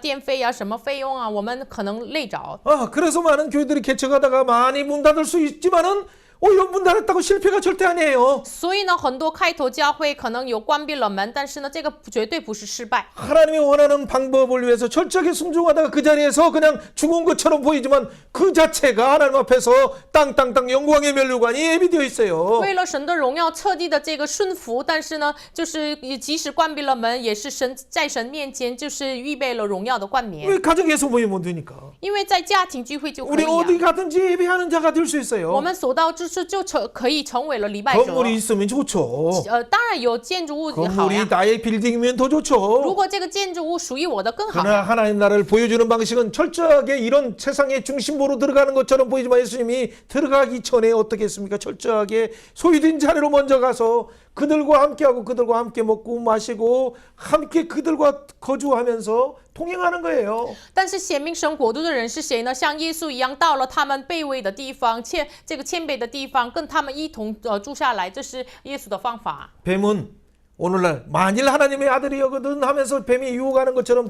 电费呀，什么费用啊，我们可能累着。 그래서 많은 교회들이 개척하다가 많이 문 닫을 수 있지만은 이런 문 닫았다고 실패가 절대 아니에요. 所以呢，很多开头教会可能有关闭了门，但是呢，这个绝对不是失败。 하나님이 원하는 방법을 위해서 철저하게 순종하다가 그 자리에서 그냥 죽은 것처럼 보이지만 그 자체가 하나님 앞에서 땅땅땅 영광의 면류관이 예비되어 있어요. 为了神的荣耀，彻底的这个顺服，但是呢，就是即使关闭了门，也是神在神面前就是预备了荣耀的冠冕。 왜 가정에서 모이면 되니까? 因为在家庭聚会就可 우리 以 어디 啊， 가든지 예배하는 자가 될 수 我 있어요. 们所到之处就可以成为了礼拜者。 건물이 있으면 좋죠. 当然有建筑物也好呀 건물이 。 나의 빌딩이면 더 如 좋죠. 果这个建筑物属于我的更好。 그러나 하나님 나라를 보여주는 방식은 철저하게 이런 세상의 중심부로 들어가는 것처럼 보이지만 예수님이 들어가기 전에 어떻게 했습니까? 철저하게 소유된 자리로 먼저 가서 그들과 함께하고 그들과 함께 먹고 마시고 함께 그들과 거주하면서 동행하는 거예요. 但是显明神国度的人是谁呢？像耶稣一样，到了他们卑微的地方，这个谦卑的地方，跟他们一同住下来，这是耶稣的方法。 뱀은 오늘날 만일 하나님의 아들이거든 하면서 뱀이 유혹하는 것처럼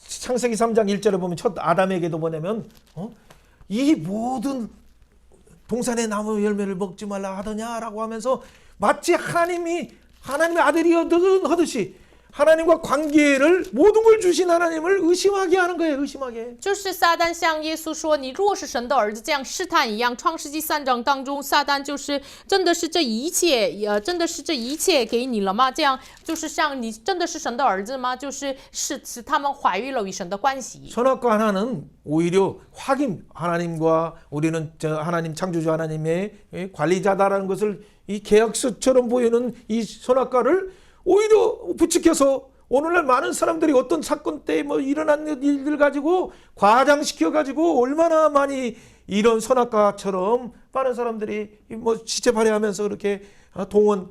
창세기 3장 1절에 보면 첫 아담에게도 뭐냐면 이 모든 동산의 나무 열매를 먹지 말라 하더냐라고 하면서 마치 하나님의 아들이거든 하듯이 하나님과 관계를 모든 걸 주신 하나님을 의심하게 하는 거예요. 의심하게. 就是撒旦向耶稣说：“你若是神的儿子，这样试探一样。”创世纪3章当中，撒旦就是真的是这一切，真的是这一切给你了吗？这样就是像你真的是神的儿子吗？就是使他们怀疑了与神的关系。 선악과 하나는 오히려 하나님과 우리는 하나님 창조주 하나님의 관리자다라는 것을 이 계약서처럼 보이는 이 선악과를 오히려 부추겨서 오늘날 많은 사람들이 어떤 사건 때 뭐 일어난 일들 가지고 과장시켜 가지고 얼마나 많이 이런 선악과처럼 많은 사람들이 뭐 시체 발휘하면서 그렇게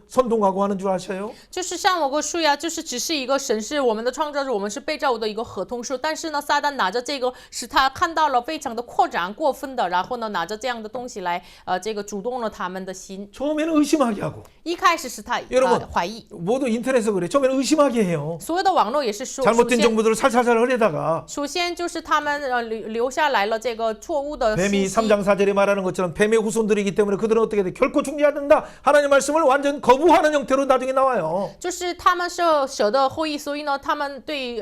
선동하고 하는 줄 아셔요? 就是像某个树呀，就是只是一个神是我们的创造者，我们是被造物的一个合同树。但是呢，撒旦拿着这个，使他看到了非常的扩展、过分的，然后呢，拿着这样的东西来，这个主动了他们的心。 처음에는 의심하게 하고 一开始是他여러분 怀疑， 모두 인터넷에서 그래. 처음에는 의심하게 해요. 所有的网络也是说， 잘못된 정보들을 살살살 흘리다가 首先就是他们留下来了这个错误的 뱀이 信息。 3장 4절에 말하는 것처럼 뱀의 후손들이기 때문에 그들은 어떻게 돼? 결코 죽지 않는다. 하나님의 말씀을 완전 거부하는 형태로 나중에 나와요. 就是他们是蛇的后裔，所以呢，他们对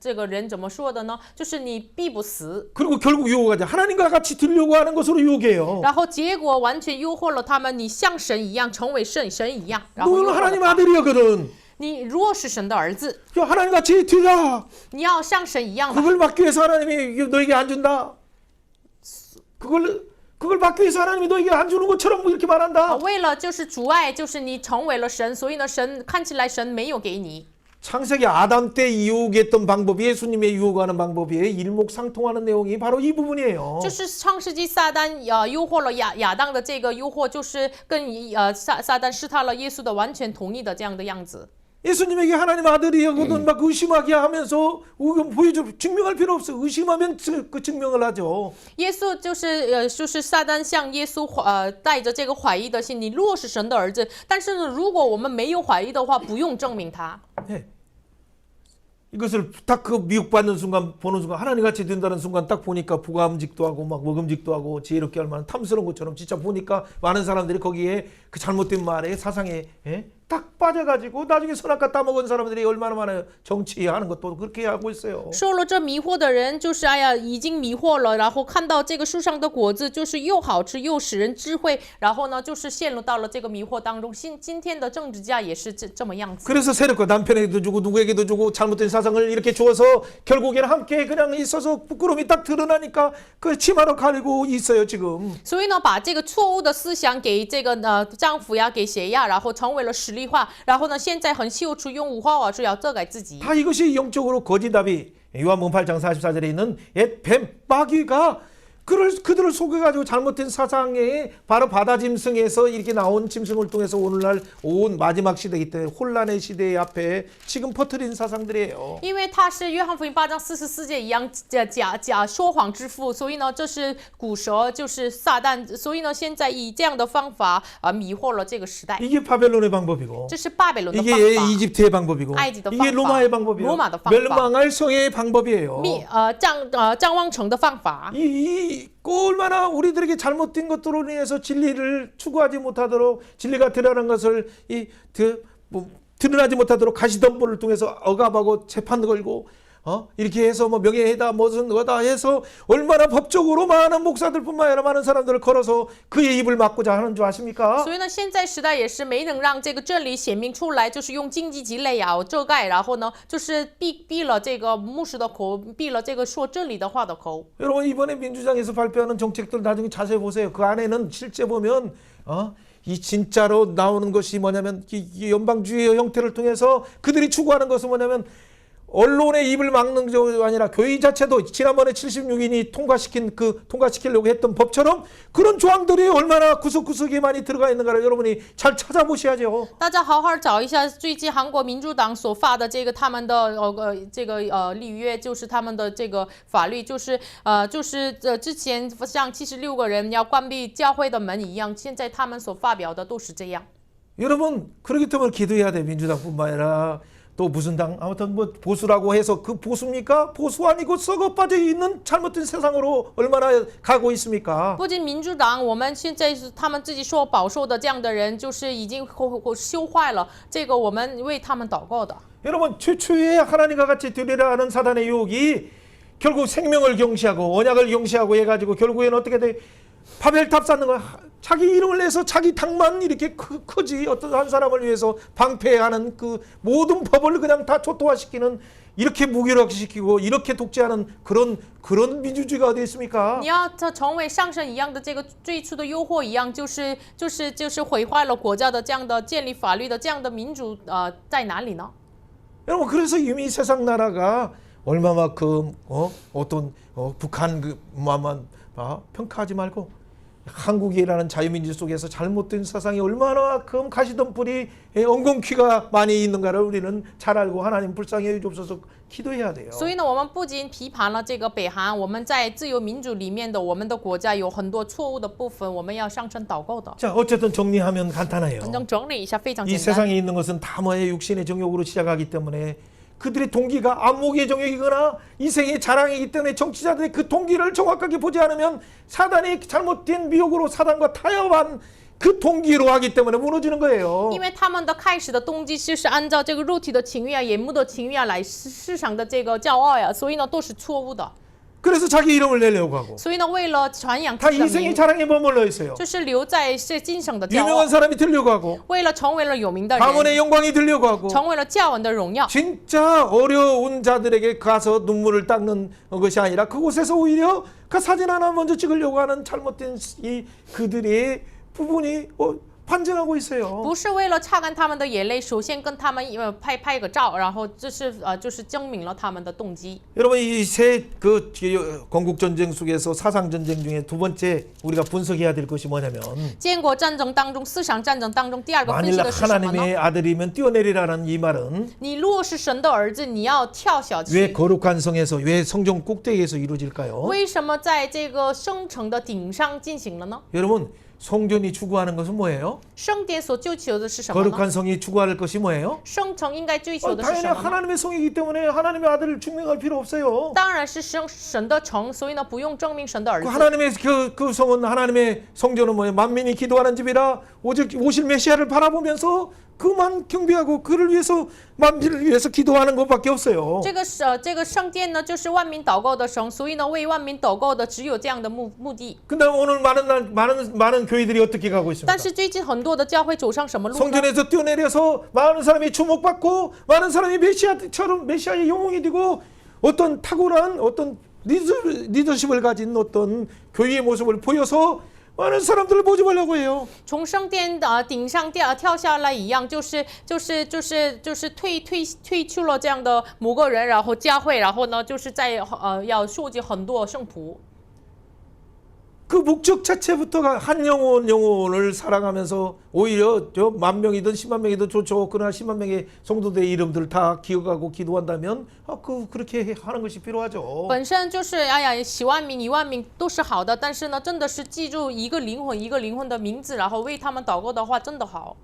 这个人怎么说的呢？就是你必不死。 그리고 결국 유혹하자. 하나님과 같이 들려고 하는 것으로 유혹해요. 然后结果完全诱惑了他们，你像神一样，成为神一样。然后诱 너는 惑了 하나님 他们 아들이거든. 你若是神的儿子， 야, 하나님 같이 되라. 你要像神一样吧。 그걸 막기 위해서 하나님이 너에게 안 준다. 그걸 막기 위해서 하나님이 너에게 안 주는 것처럼 이렇게 말한다. 为了就是阻碍，就是你成为了神，所以呢，神看起来神没有给你。 창세기 아담 때 유혹했던 방법이 예수님의 유혹하는 방법이 일목상통하는 내용이 바로 이 부분이에요. 就是创世纪撒旦诱惑了亚当的这个诱惑，就是跟撒旦试探了耶稣的完全同意的这样的样子。 예수님에게 하나님 아들이거든 막 의심하게 하면서 증명할 필요 없어. 의심하면 그 증명을 하죠. 耶稣就是撒旦向耶稣带着这个怀疑的心，你若是神的儿子，但是呢，如果我们没有怀疑的话，不用证明他。 네. 이것을 딱 그 미혹받는 순간 보는 순간 하나님같이 된다는 순간 딱 보니까 부감직도 하고 막 먹음직도 하고 지혜롭게 할 만한 탐스러운 것처럼 진짜 보니까 많은 사람들이 거기에 그 잘못된 말에 사상에 딱 빠져가지고 나중에 선악과 따먹은 사람들이 얼마나 많아요. 정치하는 것도 그렇게 하고 있어요. 受了这迷惑的人，就是哎呀，已经迷惑了，然后看到这个树上的果子，就是又好吃又使人智慧，然后呢，就是陷入到了这个迷惑当中。今天的政治家也是这么样子。 그래서 세력과 남편에게도 주고 누구에게도 주고 잘못된 사상을 이렇게 주어서 결국에는 함께 그냥 있어서 부끄러움이 딱 드러나니까 그 치마로 가리고 있어요 지금. 所以呢，把这个错误的思想给这个丈夫呀，给谁呀，然后成为了实力化，然后呢，现在很秀出用五花瓦是要遮盖自己。 다 이것이 영적으로 거짓답이 요한복음 8장 44절에 있는 옛 뱀 마귀가 그들을 속여가지고 잘못된 사상에 바로 바다 짐승에서 이렇게 나온 짐승을 통해서 오늘날 온 마지막 시대이기 때문에 혼란의 시대 앞에 지금 퍼뜨린 사상들이에요. 因为他是约翰福音8章44节一样假说谎之父，所以呢，这是古蛇，就是撒旦，所以呢，现在以这样的方法迷惑了这个时代。 이게 바벨론의 방법이고 这是巴比伦的方 이게 法， 이집트의 방법이고 埃及的方 이게 法， 로마의 방법이고 로마의 방법. 멸망할 성의 방법이에요. 张望城的方法。 이 얼마나 우리들에게 잘못된 것들로 인해서 진리를 추구하지 못하도록 진리가 드러나는 것을 드러나지 못하도록 가시덤불을 통해서 억압하고 재판 걸고 이렇게 해서 뭐 명예회다 무슨 거다 해서 얼마나 법적으로 많은 목사들뿐만 아니라 많은 사람들을 걸어서 그의 입을 막고자 하는 줄 아십니까? 所以呢，现在时代也是没能让这个真理显明出来，就是用经济积累啊遮盖，然后呢，就是闭了这个牧师的口，闭了这个说真理的话的口。 여러분 이번에 민주당에서 발표하는 정책들 나중에 자세히 보세요. 그 안에는 실제 보면 이 진짜로 나오는 것이 뭐냐면 이 연방주의 형태를 통해서 그들이 추구하는 것은 뭐냐면 언론의 입을 막는 게 아니라 교회 자체도 지난번에 76인이 통과시키려고 했던 법처럼 그런 조항들이 얼마나 구석구석에 많이 들어가 있는가를 여러분이 잘 찾아보셔야죠. 大家好好找一下最近韩国民主党所发的这个他们的立约，就是他们的这个法律，就是之前像76个人要关闭教会的门一样，现在他们所发表的都是这样。 여러분 그렇기 때문에 기도해야 돼. 민주당뿐만 아니라 또 무슨 당 아무튼 뭐 보수라고 해서 그 보수입니까? 보수 아니고 썩어 빠져 있는 잘못된 세상으로 얼마나 가고 있습니까? 不仅民主党，我们现在是他们自己说保守的这样的人，就是已经修坏了。这个我们为他们祷告的。 여러분 최초에 하나님과 같이 되리라 하는 사단의 유혹이 결국 생명을 경시하고 언약을 경시하고 해가지고 결국에는 어떻게 돼? 바벨탑 쌓는 거 자기 이름을 내서 자기 당만 이렇게 크지 어떤 한 사람을 위해서 방패하는 그 모든 법을 그냥 다 초토화시키는 이렇게 무기력시키고 이렇게 독재하는 그런 민주주의가 어디 있습니까? 你要成为上神一样的这个最初的诱惑一样，就是毁坏了国家的这样的建立法律的这样的民主在哪里呢？ 여러분 그래서 이미 세상 나라가 얼마만큼 어떤 북한 그만 평가하지 말고 한국이라는 자유민주 속에서 잘못된 사상이 얼마나큼 가시덤불이 엉겅퀴가 많이 있는가를 우리는 잘 알고 하나님 불쌍히 여주옵소서 기도해야 돼요. 所以呢，我们不仅批判了这个北韩，我们在自由民主里面的我们的国家有很多错误的部分，我们要上升祷告的。 자 어쨌든 정리하면 간단해요. 能整理一下，非常 이 简单。 세상에 있는 것은 다 뭐의 육신의 정욕으로 시작하기 때문에 그들의 동기가 안목의 정욕이거나 이생의 자랑이기 때문에 정치자들의 그 동기를 정확하게 보지 않으면 사단이 잘못된 미혹으로 사단과 타협한 그 동기로 하기 때문에 무너지는 거예요. 因为他们的开始的动机就是按照这个肉体的情欲啊、眼目的情欲啊来世上的这个骄傲呀，所以呢都是错误的。 그래서 자기 이름을 내려고 하고 所以呢，为了传扬 다 自己的 이생의 名， 자랑에 머물러 있어요. 就是留在这今生的骄傲 유명한 ， 사람이 되려고 하고 为了成为了有名的 가문의 人， 영광이 되려고 하고 成为了教文的荣耀。 진짜 어려운 자들에게 가서 눈물을 닦는 것이 아니라 그곳에서 오히려 그 사진 하나 먼저 찍으려고 하는 잘못된 그들의 부분이 반증하고 있어요. 不是为了擦干他们的眼泪，首先跟他们拍个照，然后就是证明了他们的动机。 여러분 이 세 그 건국 전쟁 속에서 사상 전쟁 중에 두 번째 우리가 분석해야 될 것이 뭐냐면 建国战争当中、思想战争当中，第二个分析 만일 的是什么呢？ 하나님의 아들이면 뛰어내리라는 이 말은 你如果是神的儿子，你要跳小 왜 旗。 거룩한 성에서 왜 성전 꼭대기에서 이루어질까요? 为什么在这个圣城的顶上进行了呢？ 여러분 성전이 추구하는 것은 뭐예요? 圣殿所追求的是什么呢？ 거룩한 성이 추구할 것이 뭐예요? 圣城应该追求的是 당연히 什么呢？ 하나님의 성이기 때문에 하나님의 아들을 증명할 필요 없어요. 当然是神的城，所以呢，不用证明神的儿 그 子。 하나님의 그 성은 하나님의 성전은 뭐예요? 만민이 기도하는 집이라 오실 메시아를 바라보면서 그만 경배하고 그를 위해서 만민을 위해서 기도하는 것밖에 없어요. 这个圣殿呢，就是万民祷告的城，所以呢，为万民祷告的只有这样的目的。 근데 오늘 많은 교회들이 어떻게 가고 있습니까? 但是最近很多的教会走上什么路呢？ 성전에서 뛰어내려서 많은 사람이 주목받고 많은 사람이 메시아처럼 메시아의 영웅이 되고 어떤 탁월한 어떤 리더십을 가진 어떤 교회의 모습을 보여서 많은 사람들을 모집하려고 해요. 从圣殿顶上跳下来一样，就是退去了这样的某个人，然后教会，然后呢，就是在要收集很多圣仆。 그 목적 자체부터가 한 영혼을 사랑하면서 오히려 저 10,000명이든 10만 명이든 좋죠. 그러나 10만 명의 성도들의 이름들 다 기억하고 기도한다면 그렇게 하는 것이 필요하죠. 本身就是哎呀，10万名、1万名都是好的，但是呢，真的是记住一个灵魂的名字，然后为他们祷告的话，真的好。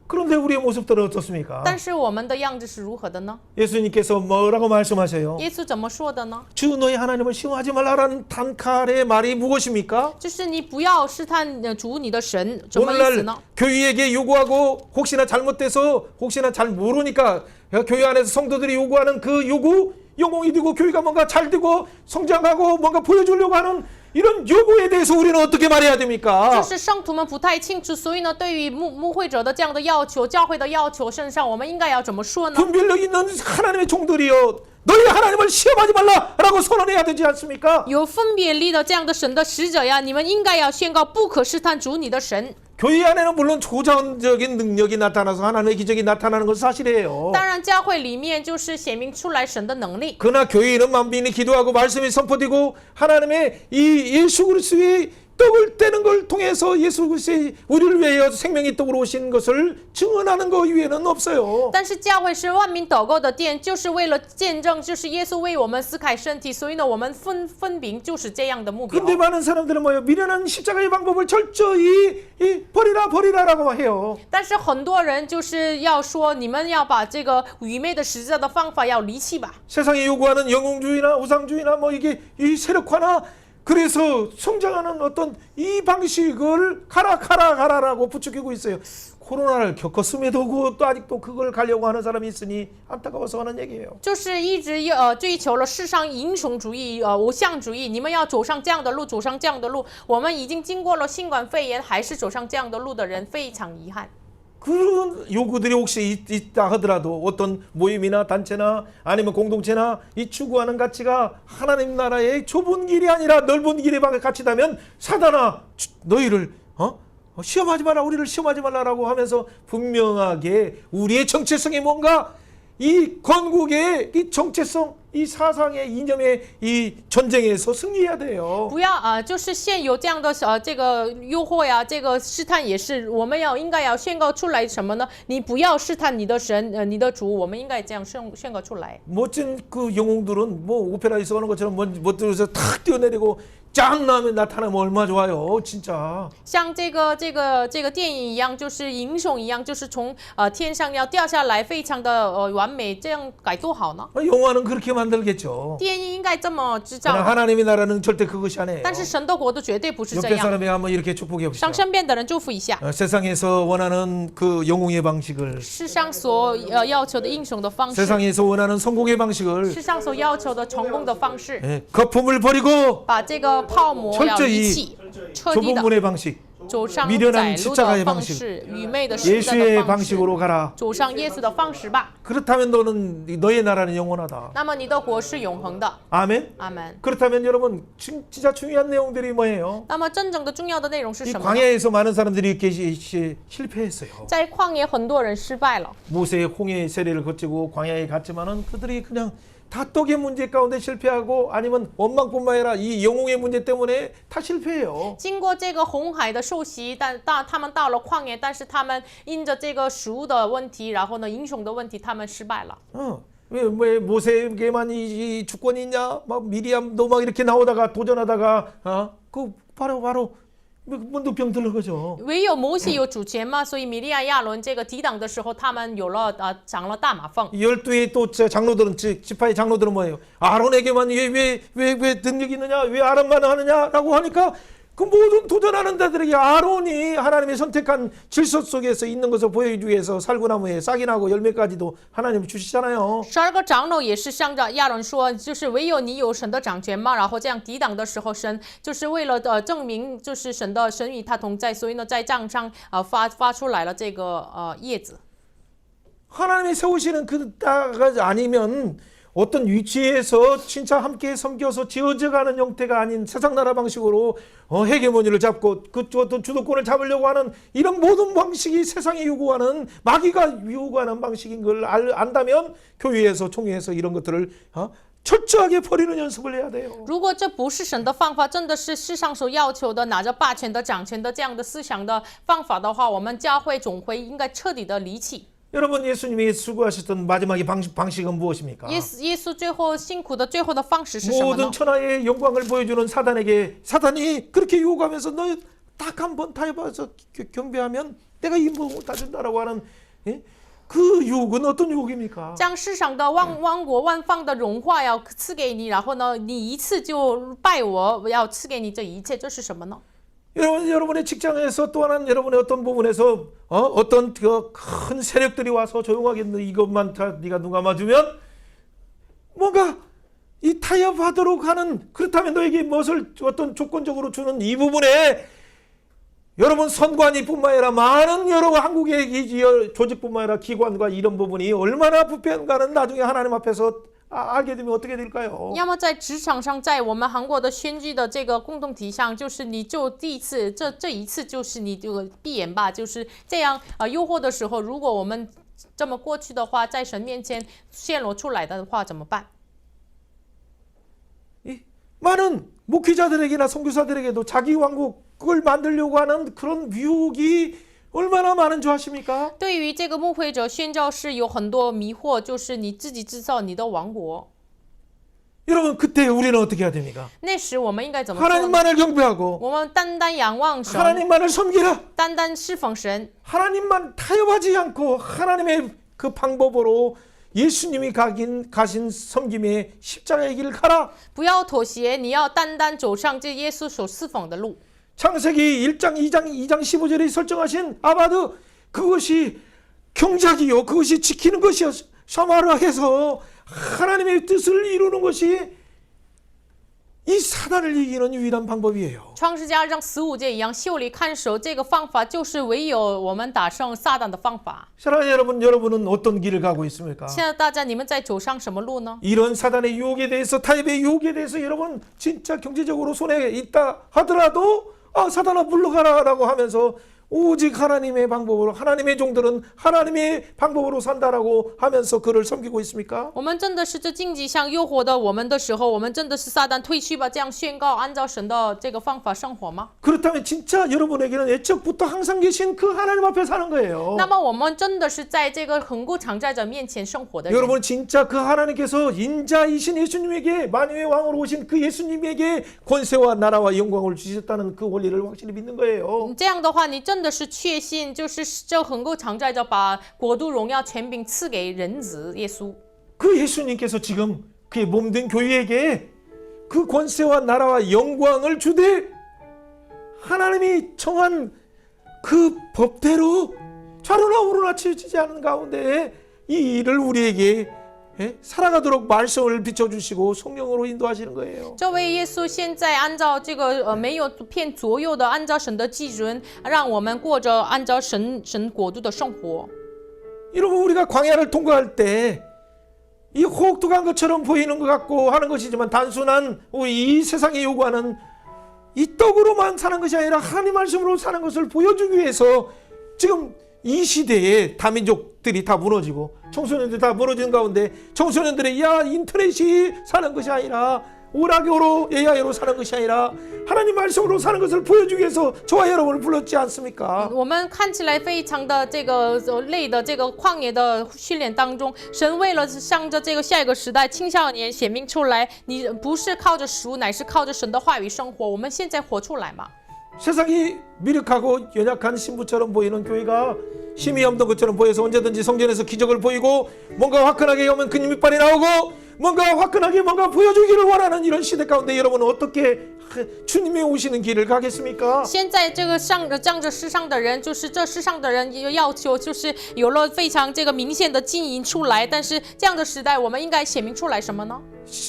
그런데 우리의 모습들은 어떻습니까? 但是我们的样子是如何的呢？ 예수님께서 뭐라고 말씀하세요? 耶稣怎么说的呢？ 주 너희 하나님을 시험하지 말라라는 단칼의 말이 무엇입니까? 就是你不要试探主你的神，什么意思 오늘날 呢？ 교회에게 요구하고 혹시나 잘못돼서 혹시나 잘 모르니까 교회 안에서 성도들이 요구하는 그 요구 영웅이 되고 교회가 뭔가 잘 되고 성장하고 뭔가 보여주려고 하는 이런 요구에 대해서 우리는 어떻게 말해야 就 됩니까? 是圣徒们不太清楚，所以呢，对于牧会者的这样的要求、教会的要求身上，我们应该要怎么说呢？ 분별력 있는 하나님의 종들이여 너희 하나님을 시험하지 말라라고 선언해야 되지 않습니까? 有分别力的这样的神的使者呀，你们应该要宣告不可试探主你的神。 교회 안에는 물론 초자연적인 능력이 나타나서 하나님의 기적이 나타나는 건 사실이에요. 当然，教会里面就是显明出来神的能力。 그러나 교회에는 만민이 기도하고 말씀이 선포되고 하나님의 이 예수 그리스도의 떡을 떼는 걸 통해서 예수 그리스도의 우리를 위하여 생명의 떡으로 오신 것을 증언하는 것 이외에는 없어요. 但是教会是万民祷告的殿，就是为了见证，就是耶稣为我们撕开身体，所以呢，我们分明就是这样的目标。 근데 많은 사람들은 뭐예요? 미련한 십자가의 방법을 철저히 버리라라고 해요. 但是很多人就是要说，你们要把这个愚昧的十字架的方法要离弃吧。 세상이 요구하는 영웅주의나 우상주의나 뭐 이게 이 세력화나 그래서 성장하는 어떤 이 방식을 가라라고 부추기고 있어요. 코로나를 겪었음에도 또 아직도 그걸 가려고 하는 사람이 있으니 안타까워서 하는 얘기예요. 就是一直追求了世上英雄主义、偶像主义，你们要走上这样的路，走上这样的路。我们已经经过了新冠肺炎，还是走上这样的路的人非常遗憾。 그런 요구들이 혹시 있다 하더라도 어떤 모임이나 단체나 아니면 공동체나 이 추구하는 가치가 하나님 나라의 좁은 길이 아니라 넓은 길의 가치다면 사단아 너희를 시험하지 마라 우리를 시험하지 말라라고 하면서 분명하게 우리의 정체성이 뭔가 이 건국의 이 정체성 이 사상의 이념의 이 전쟁에서 승리해야 돼요. 不要就是现有这样的这个诱惑呀，这个试探也是，我们应该要宣告出来什么呢？你不要试探你的神，你的主，我们应该这样宣告出来。 멋진 그 영웅들은 뭐 오페라에서 하는 것처럼 멋들어서 탁 뛰어내리고 짱 나타나면 얼마나 좋아요, 진짜. 像这个电影一样，就是英雄一样，就是从天上要掉下来，非常的完美，这样该多好呢？ 영화는 그렇게 만들겠죠. 电影应该这么制造 그러나 ， 하나님의 나라는 절대 그것이 아니에요. 但是神的国度绝对不是这 옆에 样。 사람에게 한번 이렇게 축복해 봅시다. 向身边的人祝福一下， 세상에서 원하는 그 영웅의 방식을 世上所要求的英雄的方式， 세상에서 원하는 성공의 방식을 世上所要求的成功的方式， 거품을 버리고 把这个泡沫要离弃，彻底 좁은 的 문의 방식 走上 미련한 窄路 십자가의 的方 방식 式，愚昧的十字架的 예수의 方式， 방식으로 가라. 走上耶稣的方式吧。 그렇다면 너의 나라는 영원하다. 那么你的国是永恒的。 아멘. 阿门。 그렇다면 여러분 진짜 중요한 내용들이 뭐예요? 那么真正的重要的内容是 이 什么呢？ 광야에서 많은 사람들이 이렇게 실패했어요. 在旷野，很多人失败了。 모세의 홍해 세례를 거치고 광야에 갔지만은 그들이 그냥 다 떡의 문제 가운데 실패하고 아니면 원망뿐만 아니라 이 영웅의 문제 때문에 다 실패해요. 经过这个红海的受洗，他们到了旷野，但是他们因着这个食物的问题，然后呢，英雄的问题，他们失败了。 왜 모세에게만 이 주권이 있냐? 막 미리암도 막 이렇게 나오다가 도전하다가 그 바로 문득병 들는 거죠. 唯有摩西有主权嘛，所以米利亚、亚伦这个抵挡的时候，他们有了长了大马蜂。 12의 또 장로들은 지파의 장로들은 뭐예요? 아론에게만 왜 능력이 있느냐? 왜 아론만 하느냐라고 하니까 그 모든 도전하는 자들에게 아론이 하나님의 선택한 질서 속에서 있는 것을 보여주기 위해서 살구나무에 싹이 나고 열매까지도 하나님이 주시잖아요. 12个长老也是向着亚伦说，就是唯有你有神的掌权嘛，然后这样抵挡的时候，神就是为了证明就是神与他同在，所以呢在杖上发出来了这个叶子。 하나님이 세우시는 그 따가 아니면 어떤 위치에서 진짜 함께 섬겨서 지어져가는 형태가 아닌 세상 나라 방식으로 헤게모니를 잡고 그 어떤 주도권을 잡으려고 하는 이런 모든 방식이 세상이 요구하는 마귀가 요구하는 방식인 걸 안다면 교회에서 총회에서 이런 것들을 철저하게 버리는 연습을 해야 돼요. 如果这不是神的方法，真的是世上所要求的拿着霸权的、掌权的这样的思想的方法的话，我们教会总会应该彻底的离弃。 여러분 예수님이 수고하셨던 마지막의 방식은 무엇입니까? 耶稣最后辛苦的最后的方式是什么呢？ 모든 천하의 영광을 보여주는 사단에게 사단이 그렇게 요구하면서 너 딱 한번 타협해서 경배하면 내가 이 몸을 다 준다라고 하는 그 유혹은 어떤 유혹입니까? 将世上的万国万方的荣华要赐给你，然后呢，你一次就拜我，我要赐给你这一切，这是什么呢？ 여러분의 직장에서 또 하나는 여러분의 어떤 부분에서 어떤 그 큰 세력들이 와서 조용하게 이것만 다 네가 눈 감아주면 뭔가 이 타협하도록 하는 그렇다면 너에게 무엇을 어떤 조건적으로 주는 이 부분에 여러분 선관위뿐만 아니라 많은 여러 한국의 조직뿐만 아니라 기관과 이런 부분이 얼마나 부패한가는 나중에 하나님 앞에서 알게 되면 어떻게 될까요? 要么在职场上，在我们韩国的选举的这个共同体上，就是你就第一次这一次就是你这个闭眼吧，就是这样诱惑的时候，如果我们这么过去的话，在神面前泄露出来的话怎么办？ 많은 목회자들에게나 선교사들에게도 자기 왕국을 만들려고 하는 그런 유혹이 얼마나 많은 줄 아십니까? 对于这个牧会者宣教士有很多迷惑，就是你自己制造你的王国。 여러분 그때 우리는 어떻게 해야 됩니까? 那时我们应该怎么做呢？ 하나님만을 경배하고 我们单单仰望神， 하나님만을 섬기라. 单单侍奉神， 하나님만 타협하지 않고 하나님의 그 방법으로 예수님이 가신 섬김의 십자가의 길을 가라. 不要妥协，你要单单走上这耶稣所侍奉的路。 창세기 1장 2장 15절에 설정하신 아바드 그것이 경작이요 그것이 지키는 것이요 샤마르해서 하나님의 뜻을 이루는 것이 이 사단을 이기는 유일한 방법이에요. 创世纪2章15节一样，修理看守这个方法就是唯有我们打胜撒旦的方法。 사랑하는 여러분은 어떤 길을 가고 있습니까? 现在大家你们在走上什么路呢？ 이런 사단의 유혹에 대해서 타협의 유혹에 대해서 여러분 진짜 경제적으로 손해 있다 하더라도 사단아 물러가라라고 하면서 오직 하나님의 방법으로 하나님의 종들은 하나님의 방법으로 산다라고 하면서 그를 섬기고 있습니까? 我们真的是这经济上诱惑的我们的时候，我们真的是撒旦退去吧，这样宣告按照神的这个方法生活吗？ 그렇다면 진짜 여러분에게는 애초부터 항상 계신 그 하나님 앞에 사는 거예요. 那么我们真的是在这个恒固常在者面前生活的人。 여러분 진짜 그 하나님께서 인자이신 예수님에게 만유의 왕으로 오신 그 예수님에게 권세와 나라와 영광을 주셨다는 그 원리를 확실히 믿는 거예요. 这样的话，你真的是确信，就是这恒固常在着把国度荣耀权柄赐给人子耶稣。 그 예수님께서 지금 그의 몸된 교회에게 그 권세와 나라와 영광을 주되 하나님이 정한 그 법대로 좌로나 우로나 치우치지 않은 가운데 이 일을 우리에게 살아가도록 말씀을 비춰주시고 성령으로 인도하시는 거예요. 这位耶稣现在按照这个没有偏左右的，按照神的基准，让我们过着按照神国度的生活。 여러분 우리가 광야를 통과할 때 이 혹독한 것처럼 보이는 것 같고 하는 것이지만 단순한 우리 이 세상이 요구하는 이 떡으로만 사는 것이 아니라 하나님 말씀으로 사는 것을 보여주기 위해서 지금 이 시대에 다민족들이 다 무너지고 청소년들이 다 무너지는 가운데 청소년들의 인터넷이 사는 것이 아니라 오락으로 AI로 사는 것이 아니라 하나님 말씀으로 사는 것을 보여주기 위해서 저와 여러분을 불렀지 않습니까? 我们看起来非常的这个累的这个旷野的训练当中，神为了向着这个下一个时代青少年显明出来，你不是靠着食物，乃是靠着神的话语生活。我们现在活出来嘛？ 세상이 미력하고 연약한 신부처럼 보이는 교회가 힘이 없는 것처럼 보여서 언제든지 성전에서 기적을 보이고 뭔가 화끈하게 오면 그 이빨이 나오고 뭔가 화끈하게 뭔가 보여주기를 원하는 이런 시대 가운데 여러분은 어떻게 주님의 오시는 길을 가겠습니까? 现在这个仗着世上的人，就是这世上的人要求，就是有了非常这个明显的经营出来。但是这样的时代，我们应该显明出来什么呢？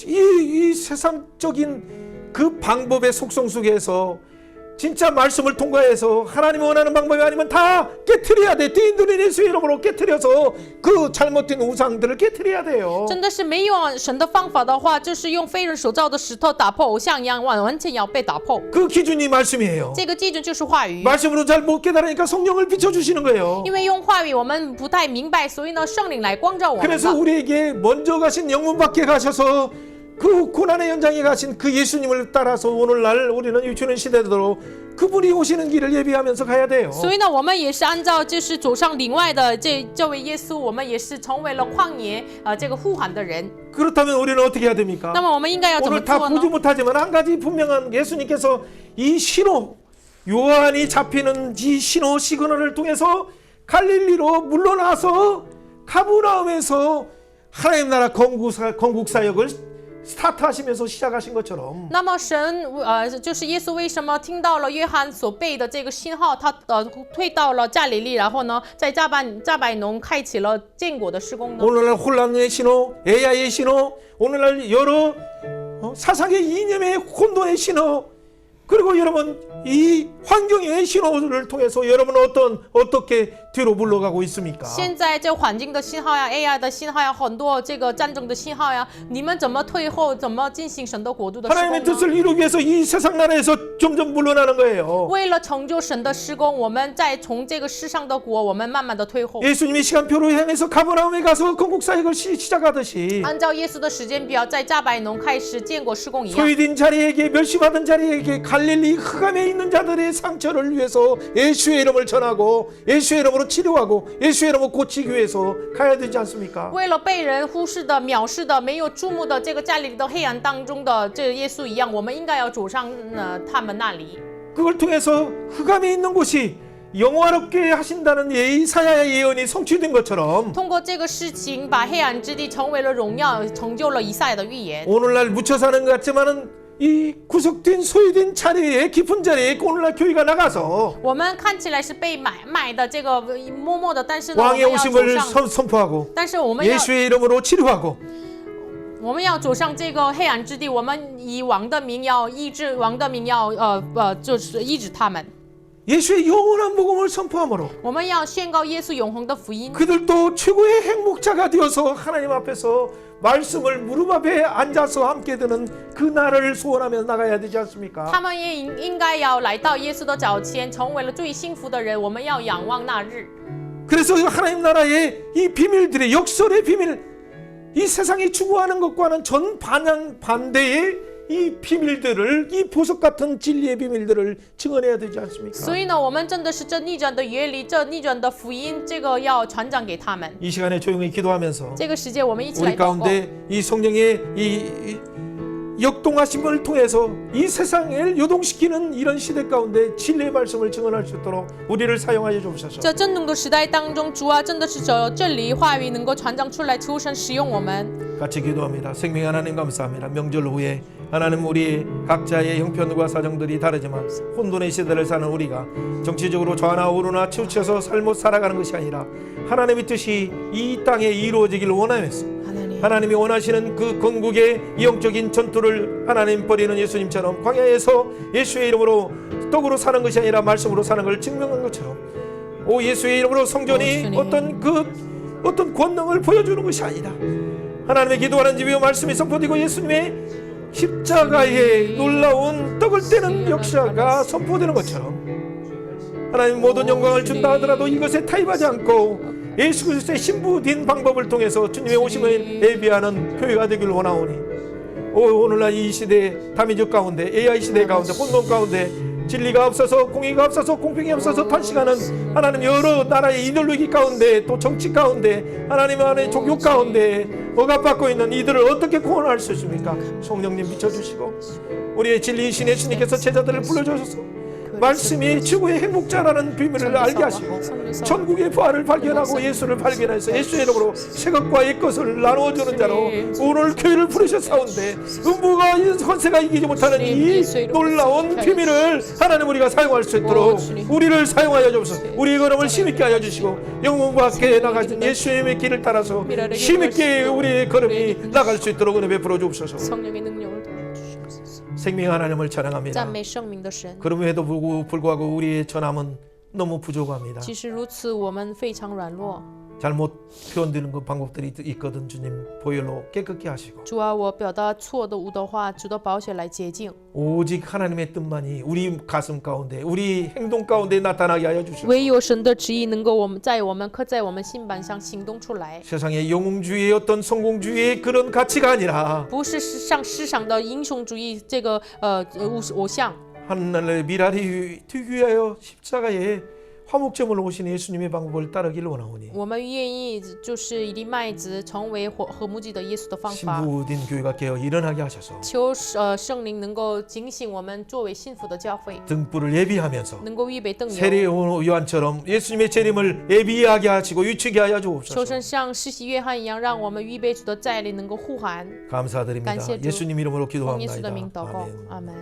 이 세상적인 그 방법의 속성 속에서 진짜 말씀을 통과해서 하나님이 원하는 방법이 아니면 다 깨트려야 돼. 뒤인들인 예수의 이름으로 깨트려서 그 잘못된 우상들을 깨트려야 돼요. 真的是没有神的方法的话，就是用非人所造的石头打破偶像一样，完全要被打破。 그 기준이 말씀이에요. 这个基准就是话语， 말씀으로 잘 못 깨달으니까 성령을 비춰주시는 거예요. 因为用话语我们不太明白，所以呢，圣灵来光照我们 그래서 了。 우리에게 먼저 가신 영문 밖에 가셔서 그 고난의 현장에 가신 그 예수님을 따라서 오늘날 우리는 주는 시대대로 그분이 오시는 길을 예비하면서 가야 돼요. 所以呢，我们也是按照就是走上另外的这位耶稣，我们也是成为了旷野这个呼喊的人。 그렇다면 우리는 어떻게 해야 됩니까? 那么我们应该要怎么 오늘 다 做 보지 呢？ 못하지만 한 가지 분명한 예수님께서 이 신호 요한이 잡히는 이 신호 시그널을 통해서 갈릴리로 물러나서 가브나움에서 하나님 나라 건국 사역을 스타트하시면서 시작하신 것처럼 那么神就是耶稣为什么听到了约翰所背的这个信号，他退到了加利利，然后呢，在加百农开启了建国的施工呢？ 오늘날 혼란의 신호, AI의 신호, 오늘날 여러 사상의 이념의 혼돈의 신호, 그리고 여러분 이 환경의 신호를 통해서 여러분은 어떻게 뒤로 물러가고 있습니까? 现在这环境的信号呀 ，AI 的信号呀，很多这个战争的信号呀，你们怎么退后，怎么进行神的国度的施 하나님의 工呢？ 뜻을 이루기 위해서 이 세상 나라에서 점점 물러나는 거예요. 为了成就神的施工，我们在从这个世上的国，我们慢慢的退后。 예수님이 시간표로 향해서 가버나움에 가서 건국 사역을 시작하듯이 按照耶稣的时间表，在加百农开始建国施工一样。 소외된 자리에게 멸시받은 자리에게 갈릴리 흑암에 있는 자들의 상처를 위해서 예수의 이름을 전하고 예수의 이름으로 치료하고 예수의 이름으로 고치기 위해서 가야 되지 않습니까? 为了被人忽视的、藐视的、没有注目的这个加利利的黑暗当中的这个耶稣一样，我们应该要走上他们那里。 그걸 통해서 흑암에 있는 곳이 영화롭게 하신다는 이사야의 예언이 성취된 것처럼 通过这个事情，把黑暗之地成为了荣耀，成就了以赛亚的预言。 오늘날 묻혀 사는 것 같지만은 이 구속된 소유된 자리에 깊은 자리에 오늘날 교회가 나가서 我们看起来是被买的这个默默的，但是呢，我们 왕의 要走 오심을 上， 선포하고 但是我们要 예수의 이름으로 치료하고 走上这个黑暗之地，我们以王的名要医治，王的名要就是医治他们。 예수의 영원한 복음을 선포함으로 我们要宣告耶稣永恒的福音。 그들도 최고의 행복자가 되어서 하나님 앞에서 말씀을 무릎 앞에 앉아서 함께 드는 그 날을 소원하며 나가야 되지 않습니까? 他们也应该要来到耶稣的脚前，成为了最幸福的人。我们要仰望那日。 그래서 하나님 나라의 이 비밀들의 역설의 비밀, 이 세상이 추구하는 것과는 반대의 이 비밀들을, 이 보석 같은 진리의 비밀들을 증언해야 되지 않습니까? 所以呢，我们真的是这逆转的原理，这逆转的福音，这个要传讲给他们。 이 시간에 조용히 기도하면서 这个时间，我们一起来 우리 祷告。 가운데 이 성령의 이 역동하심을 통해서 이 세상을 요동시키는 이런 시대 가운데 진리의 말씀을 증언할 수 있도록 우리를 사용하여 주옵소서. 在震动的时代当中，主啊，真的是真理话语能够传讲出来，求神使用我们。 같이 기도합니다. 생명 하나님 감사합니다. 명절 후에 하나님 우리 각자의 형편과 사정들이 다르지만 혼돈의 시대를 사는 우리가 정치적으로 좌나 우로나 치우쳐서 삶을 살아가는 것이 아니라 하나님의 뜻이 이 땅에 이루어지길 원하면서 하나님이 원하시는 그 건국의 영적인 전투를 하나님 버리는 예수님처럼 광야에서 예수의 이름으로 떡으로 사는 것이 아니라 말씀으로 사는 걸 증명한 것처럼 오 예수의 이름으로 성전이 어떤 권능을 보여주는 것이 아니라 하나님의 기도하는 집이요 말씀이 선포되고 예수님의 십자가의 놀라운 떡을 떼는 역사가 선포되는 것처럼 하나님 모든 영광을 준다 하더라도 이것에 타협하지 않고 예수 그리스도의 신부된 방법을 통해서 주님의 오심을 예비하는 교회가 되길 원하오니 오늘날 이 시대 다민족 가운데 AI 시대 가운데 혼돈 가운데 진리가 없어서 공의가 없어서 공평이 없어서 탄식하는 하나님 여러 나라의 이데올로기 가운데 또 정치 가운데 하나님 안에 종교 가운데 억압받고 있는 이들을 어떻게 구원할 수 있습니까? 성령님 비춰주시고 우리의 진리이신 예수님께서 제자들을 불러주셔서 말씀이 최고의 행복자라는 비밀을 알게 하시고 천국의 부활을 발견하고 예수를 발견해서 예수의 이름으로 새것과 옛것을 나누어주는 자로 오늘 교회를 부르셨사온데 음부가 헌세가 이기지 못하는 이 놀라운 비밀을 하나님 우리가 사용할 수 있도록 우리를 사용하여 주옵소서. 우리 걸음을 힘있게 하여 주시고 영문 밖에 나가신 예수님의 길을 따라서 힘있게 우리의 걸음이 나갈 수 있도록 은혜 베풀어 주옵소서. 성령의 능력을 도와주시옵소서. 생명 하나님을 찬양합니다. 赞美生命的神。 그럼에도 불구하고 우리의 전함은 너무 부족합니다. 即使如此，我们非常软弱。 잘못 표현되는 그 방법들이 있거든. 주님 보혈로 깨끗게 하시고 主啊，我表达错的误的话，主的宝血来洁净。 오직 하나님의 뜻만이 우리 가슴 가운데 우리 행동 가운데 나타나게 하여 주시고 唯有神的旨意能够刻在我们心板上行动出来， 세상의 영웅주의의 어떤 성공주의의 그런 가치가 아니라 不是世上的英雄主义这个偶像。 하늘의 미랄이 되기 위하여 십자가에 화목제물로 오신 예수님의 방법을 따르기를 원하오니 我们愿意就是以粒麦子成为和睦祭的耶稣的方法。 신부된 교회가 깨어 일어나게 하셔서 求圣灵能够警醒我们，作为幸福的教会， 등불을 예비하면서 能够预备灯油。 세례 요한처럼 예수님의 재림을 예비하게 하시고 유치게 하여 求 주옵소서. 神像施洗约翰一样，让我们预备主的再临能够呼喊。 감사드립니다. 감사드립니다. 예수님 이름으로 奉耶稣的 기도합니다. 名祷告， 아멘. 阿门。